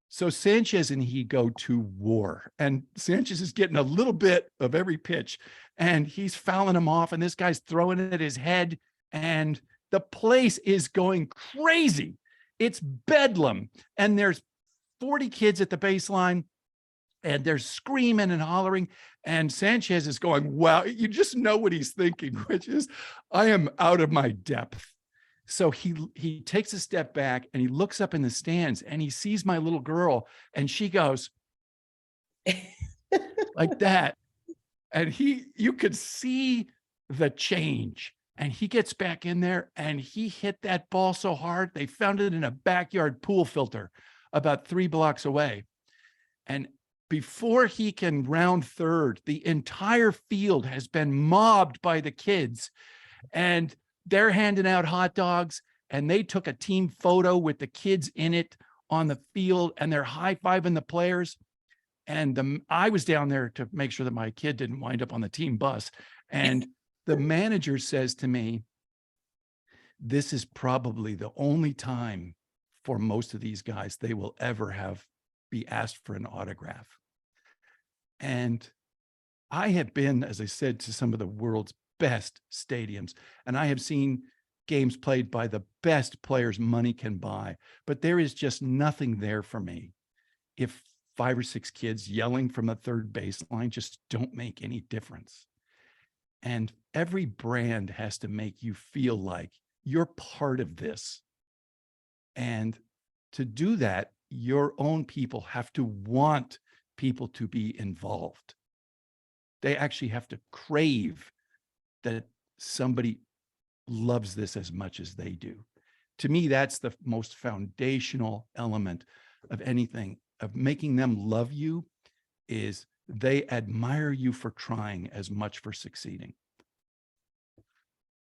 So Sanchez and he go to war, and Sanchez is getting a little bit of every pitch, and he's fouling him off, and this guy's throwing it at his head, and the place is going crazy. It's bedlam, and there's 40 kids at the baseline, and they're screaming and hollering, and Sanchez is going, wow, you just know what he's thinking, which is, I am out of my depth. So he takes a step back and he looks up in the stands and he sees my little girl, and she goes like that. And you could see the change, and he gets back in there and he hit that ball so hard. They found it in a backyard pool filter about 3 blocks away. And before he can round third, the entire field has been mobbed by the kids, and they're handing out hot dogs, and they took a team photo with the kids in it on the field, and they're high-fiving the players. And I was down there to make sure that my kid didn't wind up on the team bus. And the manager says to me, this is probably the only time for most of these guys they will ever be asked for an autograph. And I have been, as I said, to some of the world's best stadiums, and I have seen games played by the best players money can buy, but there is just nothing there for me if 5 or 6 kids yelling from a third baseline just don't make any difference. And every brand has to make you feel like you're part of this. And to do that, your own people have to want people to be involved. They actually have to crave that somebody loves this as much as they do. To me, that's the most foundational element of anything, of making them love you, is they admire you for trying as much for succeeding.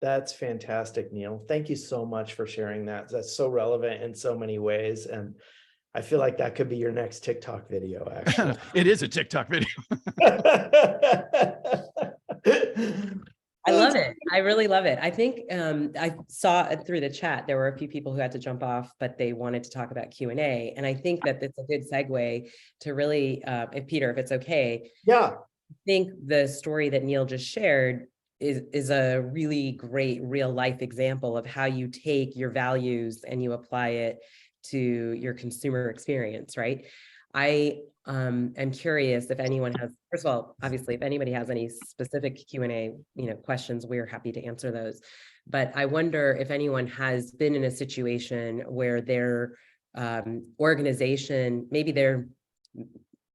That's fantastic, Neal. Thank you so much for sharing that. That's so relevant in so many ways. And I feel like that could be your next TikTok video, actually. It is a TikTok video. I love it. I really love it. I think I saw through the chat, there were a few people who had to jump off, but they wanted to talk about Q&A. And I think that it's a good segue to really, if Peter, if it's okay. Yeah. I think the story that Neal just shared is a really great real life example of how you take your values and you apply it to your consumer experience, right? I am curious if anyone has, first of all, obviously, if anybody has any specific Q&A, questions, we're happy to answer those. But I wonder if anyone has been in a situation where their organization, maybe they're,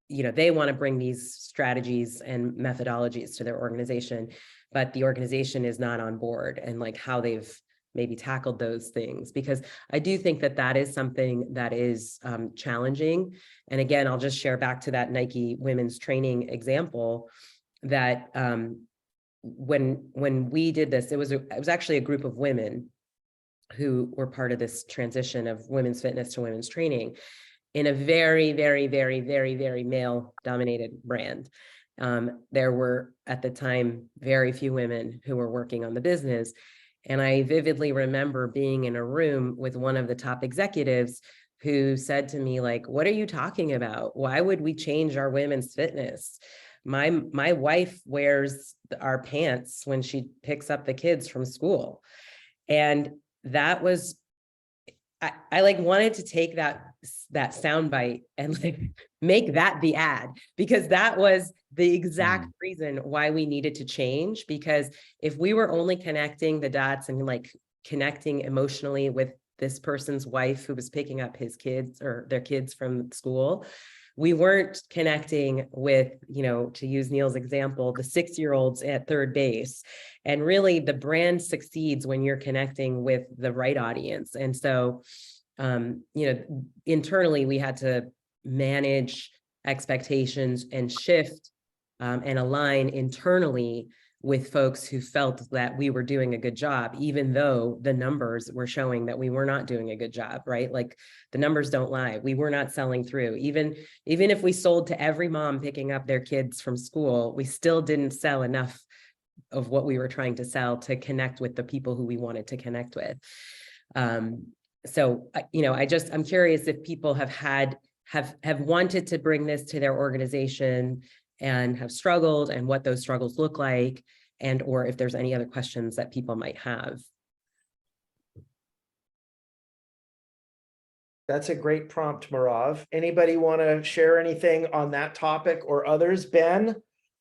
they want to bring these strategies and methodologies to their organization, but the organization is not on board, and like how they've maybe tackled those things, because I do think that that is something that is challenging. And again, I'll just share back to that Nike women's training example that when we did this, it was actually a group of women who were part of this transition of women's fitness to women's training in a very, very, very, very, very male dominated brand. There were at the time very few women who were working on the business. And I vividly remember being in a room with one of the top executives who said to me, like, what are you talking about? Why would we change our women's fitness? My wife wears our pants when she picks up the kids from school. And that was, I like wanted to take that soundbite and like make that the ad, because that was the exact reason why we needed to change. Because if we were only connecting the dots and like connecting emotionally with this person's wife who was picking up his kids or their kids from school, we weren't connecting with, to use Neal's example, the 6-year-olds at third base. And really the brand succeeds when you're connecting with the right audience. And so, internally we had to manage expectations and shift and align internally with folks who felt that we were doing a good job, even though the numbers were showing that we were not doing a good job, right? Like the numbers don't lie. We were not selling through. Even if we sold to every mom picking up their kids from school, we still didn't sell enough of what we were trying to sell to connect with the people who we wanted to connect with. So, I'm curious if people have wanted to bring this to their organization and have struggled, and what those struggles look like, and or if there's any other questions that people might have. That's a great prompt, Meirav. Anybody want to share anything on that topic or others? Ben,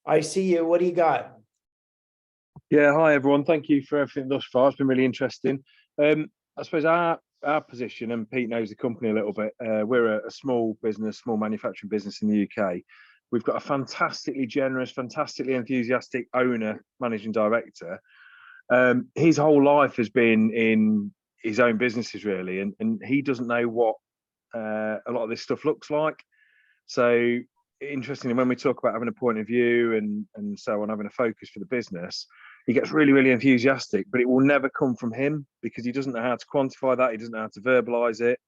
I see you. What do you got? Yeah, hi everyone. Thank you for everything thus far. It's been really interesting. I suppose our position, and Pete knows the company a little bit, we're a small business, small manufacturing business in the UK. We've got a fantastically generous, fantastically enthusiastic owner, managing director. His whole life has been in his own businesses, really, and he doesn't know what a lot of this stuff looks like. So interestingly, when we talk about having a point of view and so on, having a focus for the business, he gets really, really enthusiastic, but it will never come from him because he doesn't know how to quantify that. He doesn't know how to verbalize it.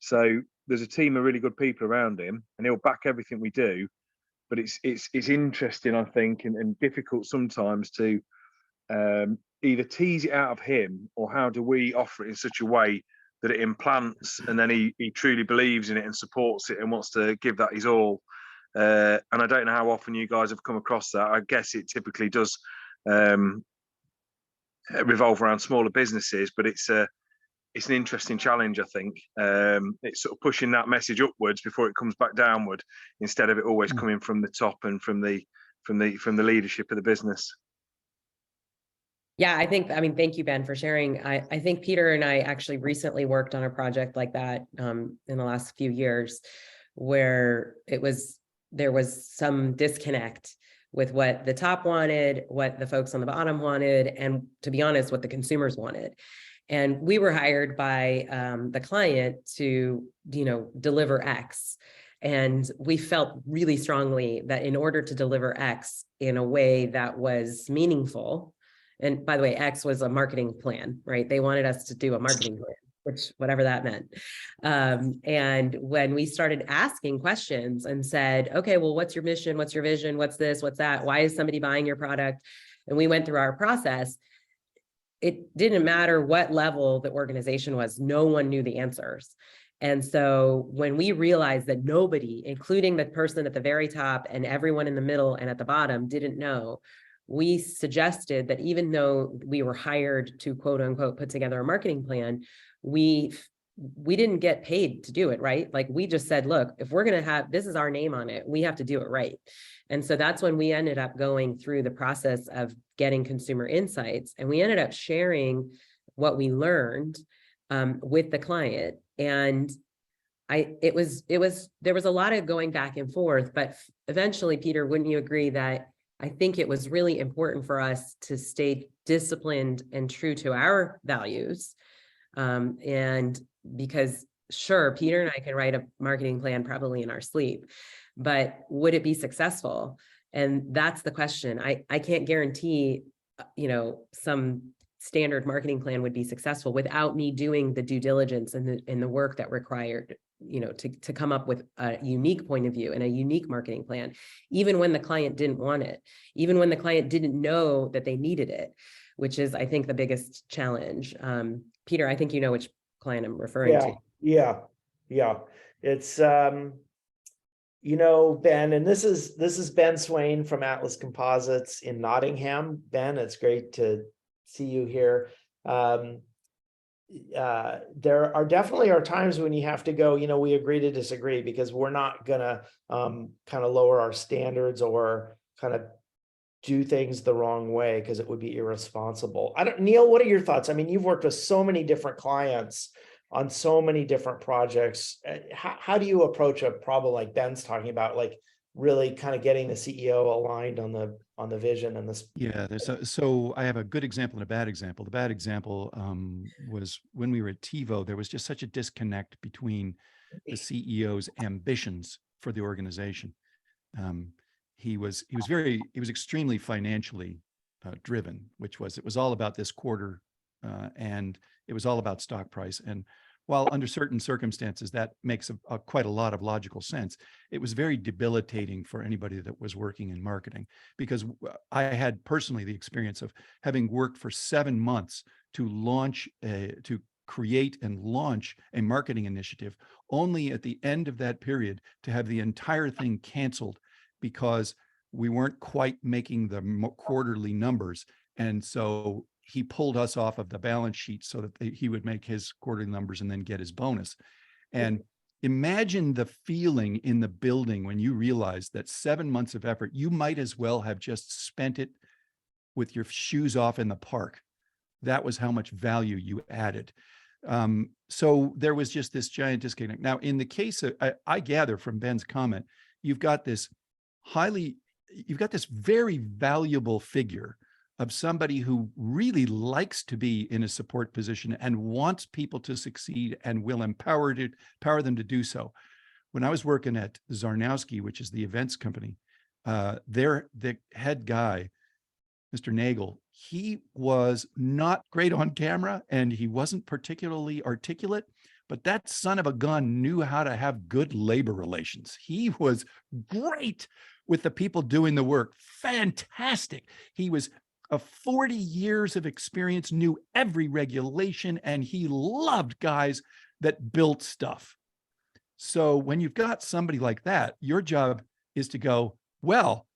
So there's a team of really good people around him, and he'll back everything we do. But it's interesting, I think, and difficult sometimes to either tease it out of him, or how do we offer it in such a way that it implants, and then he truly believes in it and supports it and wants to give that his all. And I don't know how often you guys have come across that. I guess it typically does revolve around smaller businesses, but it's an interesting challenge, I think. It's sort of pushing that message upwards before it comes back downward, instead of it always coming from the top and from the leadership of the business. Yeah, I mean, thank you, Ben, for sharing. I think Peter and I actually recently worked on a project like that in the last few years, where there was some disconnect with what the top wanted, what the folks on the bottom wanted, and to be honest, what the consumers wanted. And we were hired by the client to, deliver X. And we felt really strongly that in order to deliver X in a way that was meaningful, and by the way, X was a marketing plan, right? They wanted us to do a marketing plan, which whatever that meant. And when we started asking questions and said, okay, well, what's your mission? What's your vision? What's this? What's that? Why is somebody buying your product? And we went through our process. It didn't matter what level the organization was. No one knew the answers. And so when we realized that nobody, including the person at the very top and everyone in the middle and at the bottom, didn't know, we suggested that even though we were hired to quote unquote put together a marketing plan, we didn't get paid to do it, right? Like we just said, look, if we're going to have, this is our name on it, we have to do it right. And so that's when we ended up going through the process of getting consumer insights, and we ended up sharing what we learned with the client. And there was a lot of going back and forth, but eventually, Peter, wouldn't you agree that I think it was really important for us to stay disciplined and true to our values? And because sure, Peter and I can write a marketing plan probably in our sleep, but would it be successful? And that's the question. I can't guarantee, some standard marketing plan would be successful without me doing the due diligence and the work that required, to come up with a unique point of view and a unique marketing plan, even when the client didn't want it, even when the client didn't know that they needed it, which is, I think, the biggest challenge. Peter, I think you know which client I'm referring to. Yeah. It's, Ben, and this is Ben Swain from Atlas Composites in Nottingham. Ben, it's great to see you here. There are definitely times when you have to go, we agree to disagree, because we're not gonna kind of lower our standards or kind of do things the wrong way, because it would be irresponsible. Neal, what are your thoughts? I mean, you've worked with so many different clients on so many different projects. How do you approach a problem like Ben's talking about, like really kind of getting the CEO aligned on the vision and this? Yeah, so I have a good example and a bad example. The bad example was when we were at TiVo. There was just such a disconnect between the CEO's ambitions for the organization. He was extremely financially driven, it was all about this quarter, and it was all about stock price. And while under certain circumstances that makes quite a lot of logical sense, it was very debilitating for anybody that was working in marketing, because I had personally the experience of having worked for 7 months to create and launch a marketing initiative, only at the end of that period to have the entire thing canceled because we weren't quite making the quarterly numbers. And so he pulled us off of the balance sheet so that he would make his quarterly numbers and then get his bonus. And imagine the feeling in the building when you realize that 7 months of effort, you might as well have just spent it with your shoes off in the park. That was how much value you added. So there was just this giant disconnect. Now, in the case of, I gather from Ben's comment, you've got this very valuable figure of somebody who really likes to be in a support position and wants people to succeed and will empower them to do so. when I was working at Zarnowski, which is the events company, the head guy, Mr. Nagel, he was not great on camera and he wasn't particularly articulate, but that son of a gun knew how to have good labor relations. He was great with the people doing the work. Fantastic. He was 40 years of experience, knew every regulation, and he loved guys that built stuff. So when you've got somebody like that, your job is to go, well,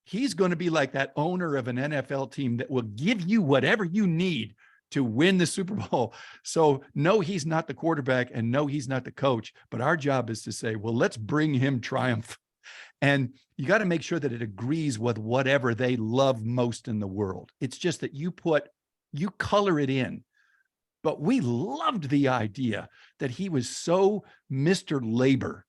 he's going to be like that owner of an NFL team that will give you whatever you need to win the Super Bowl. So no, he's not the quarterback, and no, he's not the coach, but our job is to say, well, let's bring him triumph. And you got to make sure that it agrees with whatever they love most in the world. It's just that you color it in. But we loved the idea that he was so Mr. Labor.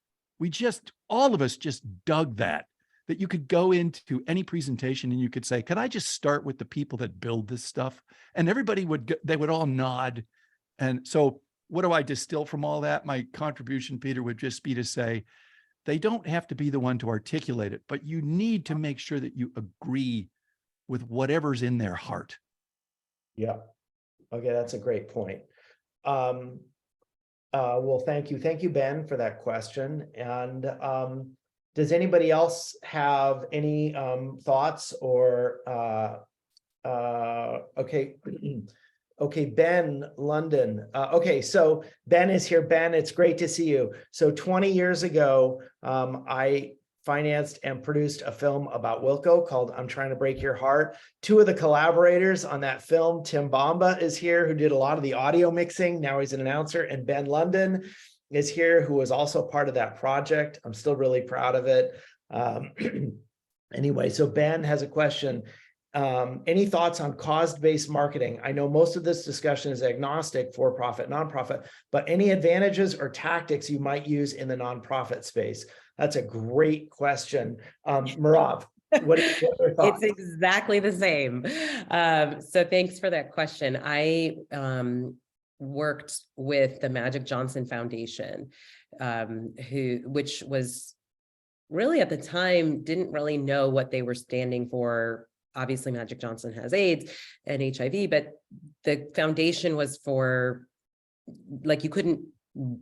All of us just dug that you could go into any presentation and you could say, can I just start with the people that build this stuff? And everybody they would all nod. And so what do I distill from all that? My contribution, Peter, would just be to say, they don't have to be the one to articulate it, but you need to make sure that you agree with whatever's in their heart. Yeah. Okay, that's a great point. Well, thank you. Thank you, Ben, for that question. And does anybody else have any thoughts or okay. Okay, Ben London. Okay, so Ben is here. Ben, it's great to see you. So 20 years ago, I financed and produced a film about Wilco called I'm Trying to Break Your Heart. Two of the collaborators on that film, Tim Bomba is here, who did a lot of the audio mixing. Now he's an announcer. And Ben London is here, who was also part of that project. I'm still really proud of it. Anyway, so Ben has a question. Any thoughts on cause-based marketing? I know most of this discussion is agnostic, for-profit, nonprofit, but any advantages or tactics you might use in the nonprofit space? That's a great question. Meirav, what are your thoughts? It's exactly the same. So thanks for that question. I worked with the Magic Johnson Foundation, which was really at the time didn't really know what they were standing for. Obviously, Magic Johnson has AIDS and HIV, but the foundation was for, like, you couldn't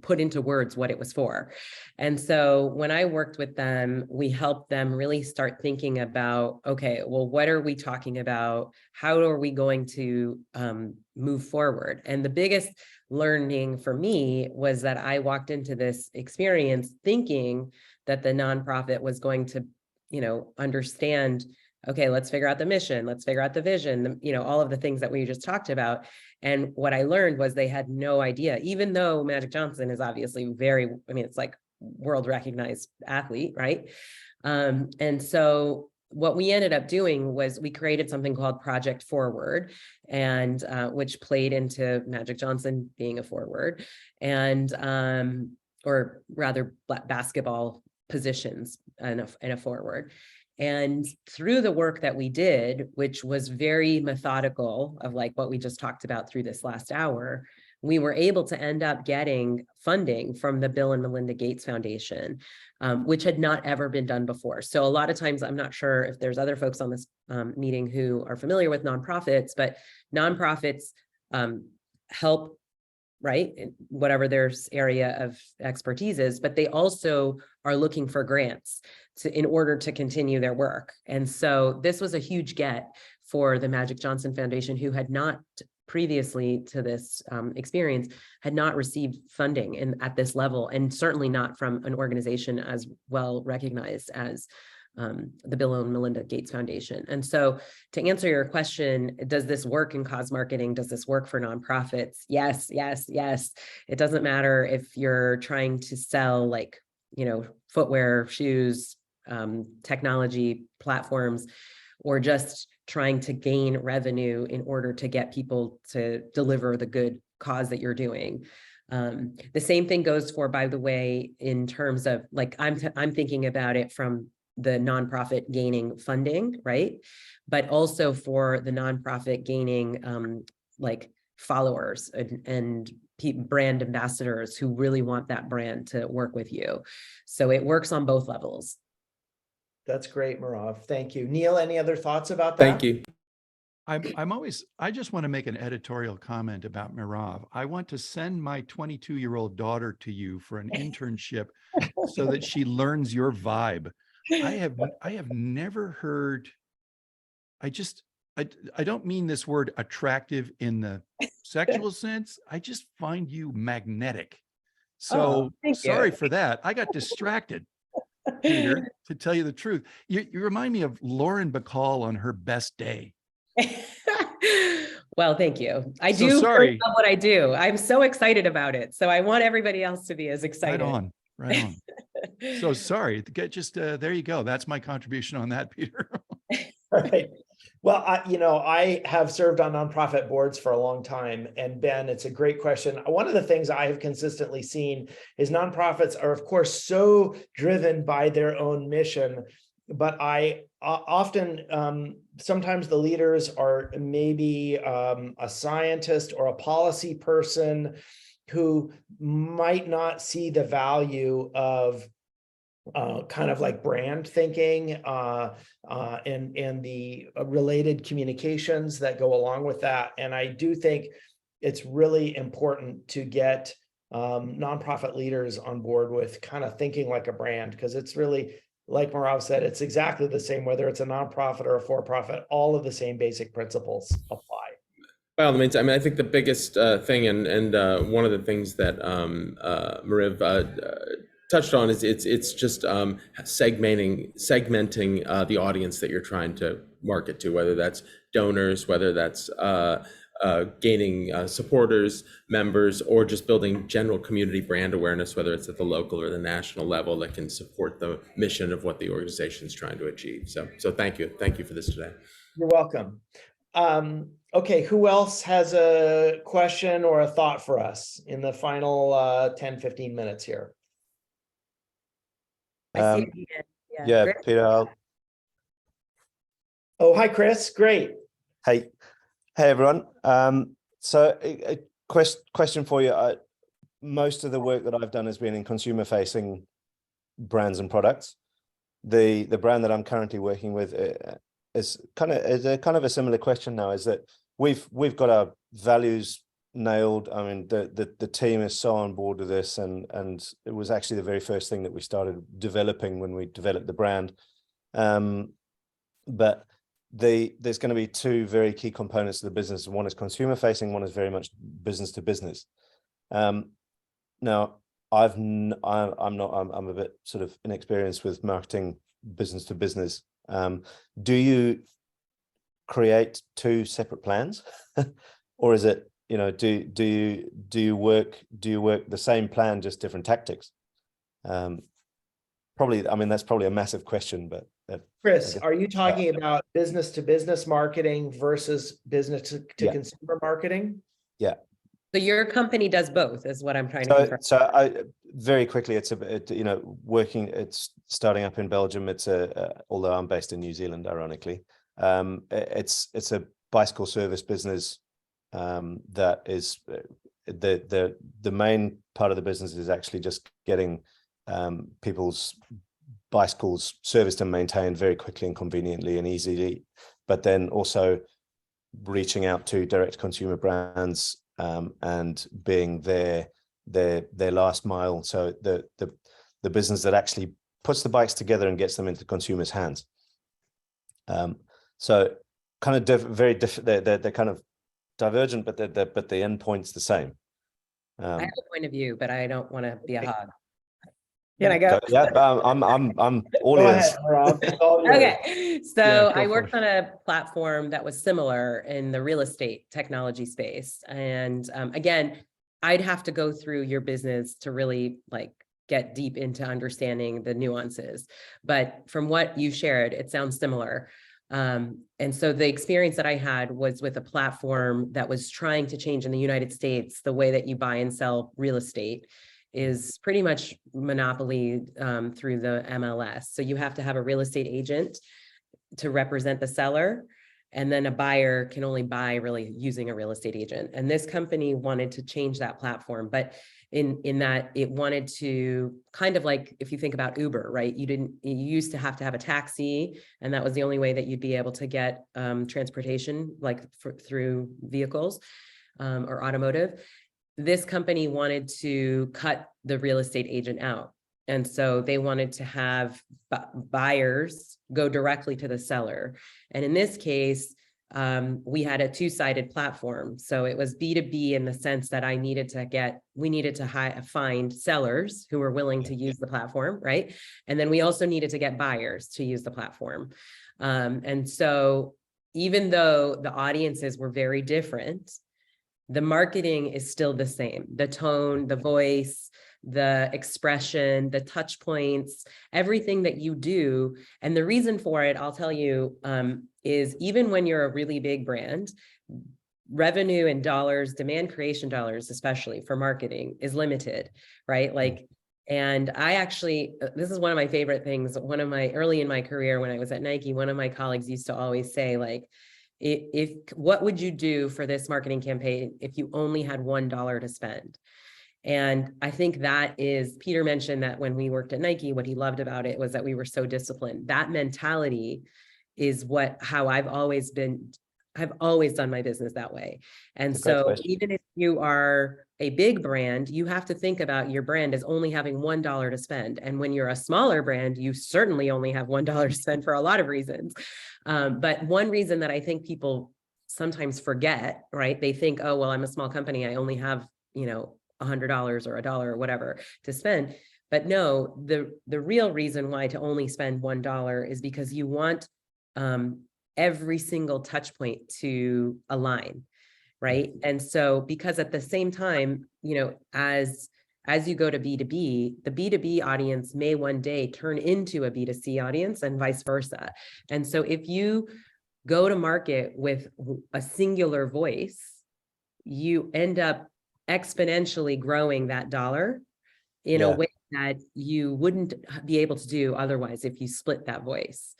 put into words what it was for. And so when I worked with them, we helped them really start thinking about, okay, well, what are we talking about? How are we going to move forward? And the biggest learning for me was that I walked into this experience thinking that the nonprofit was going to, understand, okay, let's figure out the mission, let's figure out the vision, all of the things that we just talked about. And what I learned was they had no idea, even though Magic Johnson is obviously it's like world recognized athlete, right? And so what we ended up doing was we created something called Project Foard, and which played into Magic Johnson being a forward, and or rather basketball positions in a forward. And through the work that we did, which was very methodical of like what we just talked about through this last hour, we were able to end up getting funding from the Bill and Melinda Gates Foundation, which had not ever been done before. So a lot of times, I'm not sure if there's other folks on this meeting who are familiar with nonprofits, but nonprofits help, right, whatever their area of expertise is, but they also are looking for grants in order to continue their work. And so this was a huge get for the Magic Johnson Foundation, who had not previously to this experience, had not received funding at this level, and certainly not from an organization as well recognized as the Bill and Melinda Gates Foundation. And so to answer your question, does this work in cause marketing? Does this work for nonprofits? Yes, yes, yes. It doesn't matter if you're trying to sell footwear, shoes, technology platforms, or just trying to gain revenue in order to get people to deliver the good cause that you're doing. The same thing goes for, by the way, in terms of I'm thinking about it from the nonprofit gaining funding, right? But also for the nonprofit gaining followers and brand ambassadors who really want that brand to work with you. So it works on both levels. That's great, Meirav. Thank you. Neal, any other thoughts about that? Thank you. I just want to make an editorial comment about Meirav. I want to send my 22-year-old daughter to you for an internship so that she learns your vibe. I have never heard, I don't mean this word attractive in the sexual sense. I just find you magnetic. So sorry for that. I got distracted, Peter, to tell you the truth. You remind me of Lauren Bacall on her best day. Well, thank you. I So do sorry. love what I do. I'm so excited about it. So I want everybody else to be as excited. Right on. So sorry. There you go. That's my contribution on that, Peter. Right. Well, I have served on nonprofit boards for a long time. And Ben, it's a great question. One of the things I have consistently seen is nonprofits are, of course, so driven by their own mission. But I often, sometimes the leaders are maybe a scientist or a policy person who might not see the value of kind of like brand thinking and the related communications that go along with that. And I do think it's really important to get nonprofit leaders on board with kind of thinking like a brand, because it's really, like Meirav said, it's exactly the same, whether it's a nonprofit or a for-profit, all of the same basic principles apply. Well, I mean, I think the biggest thing, and one of the things that Meirav touched on is it's just segmenting the audience that you're trying to market to, whether that's donors, whether that's gaining supporters, members, or just building general community brand awareness, whether it's at the local or the national level, that can support the mission of what the organization is trying to achieve. So thank you for this today. You're welcome. Okay, who else has a question or a thought for us in the final 10-15 minutes here? I see it again. Yeah, Great. Peter. Oh, hi, Chris. Great. Hey everyone. So a question for you. Most of the work that I've done has been in consumer-facing brands and products. The brand that I'm currently working with is kind of a similar question now. Is that we've got our values nailed. I mean, the team is so on board with this, and it was actually the very first thing that we started developing when we developed the brand. But there's going to be two very key components to the business. One is consumer facing, one is very much business to business. Now I'm a bit sort of inexperienced with marketing business to business. Do you create two separate plans or is it, do you work the same plan, just different tactics? Probably, I mean, that's probably a massive question, but Chris, are you talking about business to business marketing versus business to consumer marketing? Yeah. So your company does both, is what I'm trying to confirm. So I very quickly, it's it's starting up in Belgium. It's although I'm based in New Zealand, ironically, it's a bicycle service business that is the main part of the business is actually just getting people's bicycles serviced and maintained very quickly and conveniently and easily, but then also reaching out to direct consumer brands and being their last mile. So the business that actually puts the bikes together and gets them into consumers' hands. So kind of very different. They're kind of divergent, but the endpoint's the same. I have a point of view, but I don't want to be a hog. Can I go? Yeah, I'm all ears. Okay, so Yeah, I worked on a platform that was similar in the real estate technology space. And again, I'd have to go through your business to really get deep into understanding the nuances. But from what you shared, it sounds similar. And so the experience that I had was with a platform that was trying to change in the United States, the way that you buy and sell real estate is pretty much monopoly through the MLS. So you have to have a real estate agent to represent the seller. And then a buyer can only buy really using a real estate agent. And this company wanted to change that platform, but in that it wanted to kind of like, if you think about Uber, right? You used to have a taxi, and that was the only way that you'd be able to get transportation, like through vehicles or automotive. This company wanted to cut the real estate agent out. And so they wanted to have buyers go directly to the seller. And in this case, we had a two-sided platform. So it was B2B in the sense that we needed to find sellers who were willing to use the platform, right? And then we also needed to get buyers to use the platform. And so even though the audiences were very different, the marketing is still the same. The tone, the voice, the expression, the touch points, everything that you do. And the reason for it, I'll tell you, is even when you're a really big brand, revenue in dollars, demand creation dollars, especially for marketing, is limited, right? Like, and I actually, this is one of my favorite things. Early in my career, when I was at Nike, one of my colleagues used to always say, like, what would you do for this marketing campaign if you only had $1 to spend? And I think Peter mentioned that when we worked at Nike, what he loved about it was that we were so disciplined. That mentality is how I've always done my business that way. And so even if you are a big brand, you have to think about your brand as only having $1 to spend. And when you're a smaller brand, you certainly only have $1 to spend for a lot of reasons. But one reason that I think people sometimes forget, right? They think, oh, well, I'm a small company. I only have, $100 or $1 or whatever to spend. But no, the real reason why to only spend $1 is because you want every single touch point to align, right? And so, because at the same time, as you go to B2B, the B2B audience may one day turn into a B2C audience and vice versa. And so if you go to market with a singular voice, you end up exponentially growing that dollar in a way that you wouldn't be able to do otherwise if you split that voice.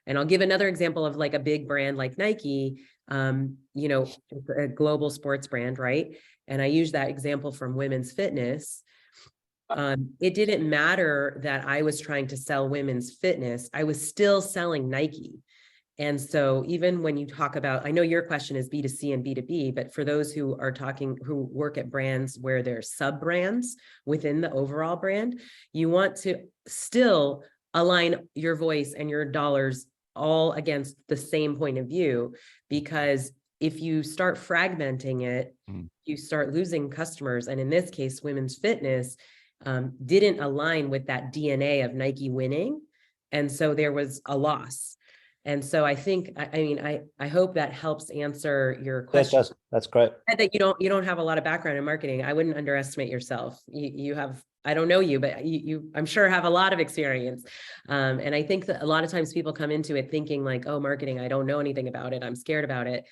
And I'll give another example of like a big brand like Nike, a global sports brand, right? And I use that example from women's fitness. It didn't matter that I was trying to sell women's fitness. I was still selling Nike. And so even when you talk about, I know your question is B2C and B2B, but for those who work at brands where there's sub brands within the overall brand, you want to still align your voice and your dollars all against the same point of view, because if you start fragmenting it, you start losing customers. And in this case, women's fitness didn't align with that DNA of Nike winning. And so there was a loss. And so I think, I hope that helps answer your question. Yes, that's great. That you don't have a lot of background in marketing. I wouldn't underestimate yourself. You have, I don't know you, but you I'm sure have a lot of experience. And I think that a lot of times people come into it thinking like, oh, marketing, I don't know anything about it. I'm scared about it.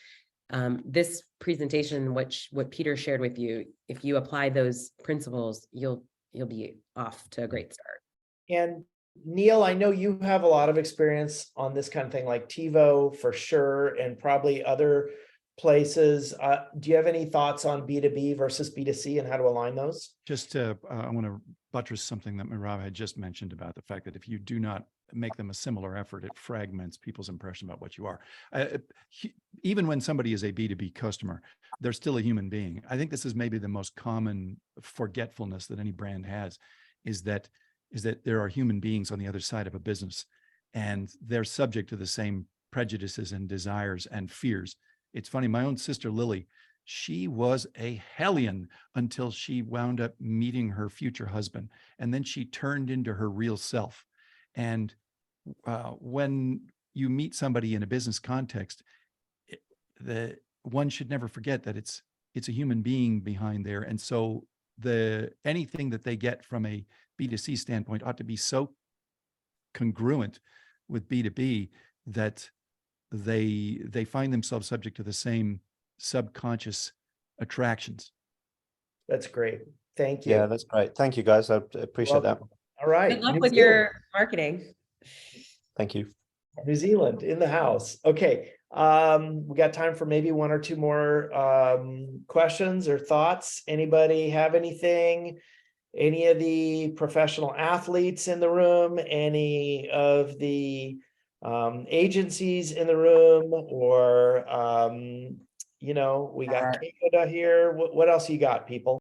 This presentation, what Peter shared with you, if you apply those principles, you'll be off to a great start. And Neal, I know you have a lot of experience on this kind of thing, like TiVo for sure, and probably other places. Do you have any thoughts on B2B versus B2C and how to align those? I want to buttress something that Meirav had just mentioned about the fact that if you do not make them a similar effort, it fragments people's impression about what you are. Even when somebody is a B2B customer, they're still a human being. I think this is maybe the most common forgetfulness that any brand has, is that there are human beings on the other side of a business, and they're subject to the same prejudices and desires and fears. It's funny, my own sister, Lily, she was a hellion until she wound up meeting her future husband. And then she turned into her real self. And when you meet somebody in a business context, one should never forget that it's a human being behind there. And so anything that they get from a B2C standpoint ought to be so congruent with B2B that they find themselves subject to the same subconscious attractions. That's great. Thank you. Yeah, that's great. Thank you, guys. I appreciate that. All right. Good luck New with Zealand. your marketing. Thank you. New Zealand in the house. Okay. We got time for maybe one or two more questions or thoughts. Anybody have anything? Any of the professional athletes in the room? Any of the agencies in the room? Or we got Canada here. What else you got, people?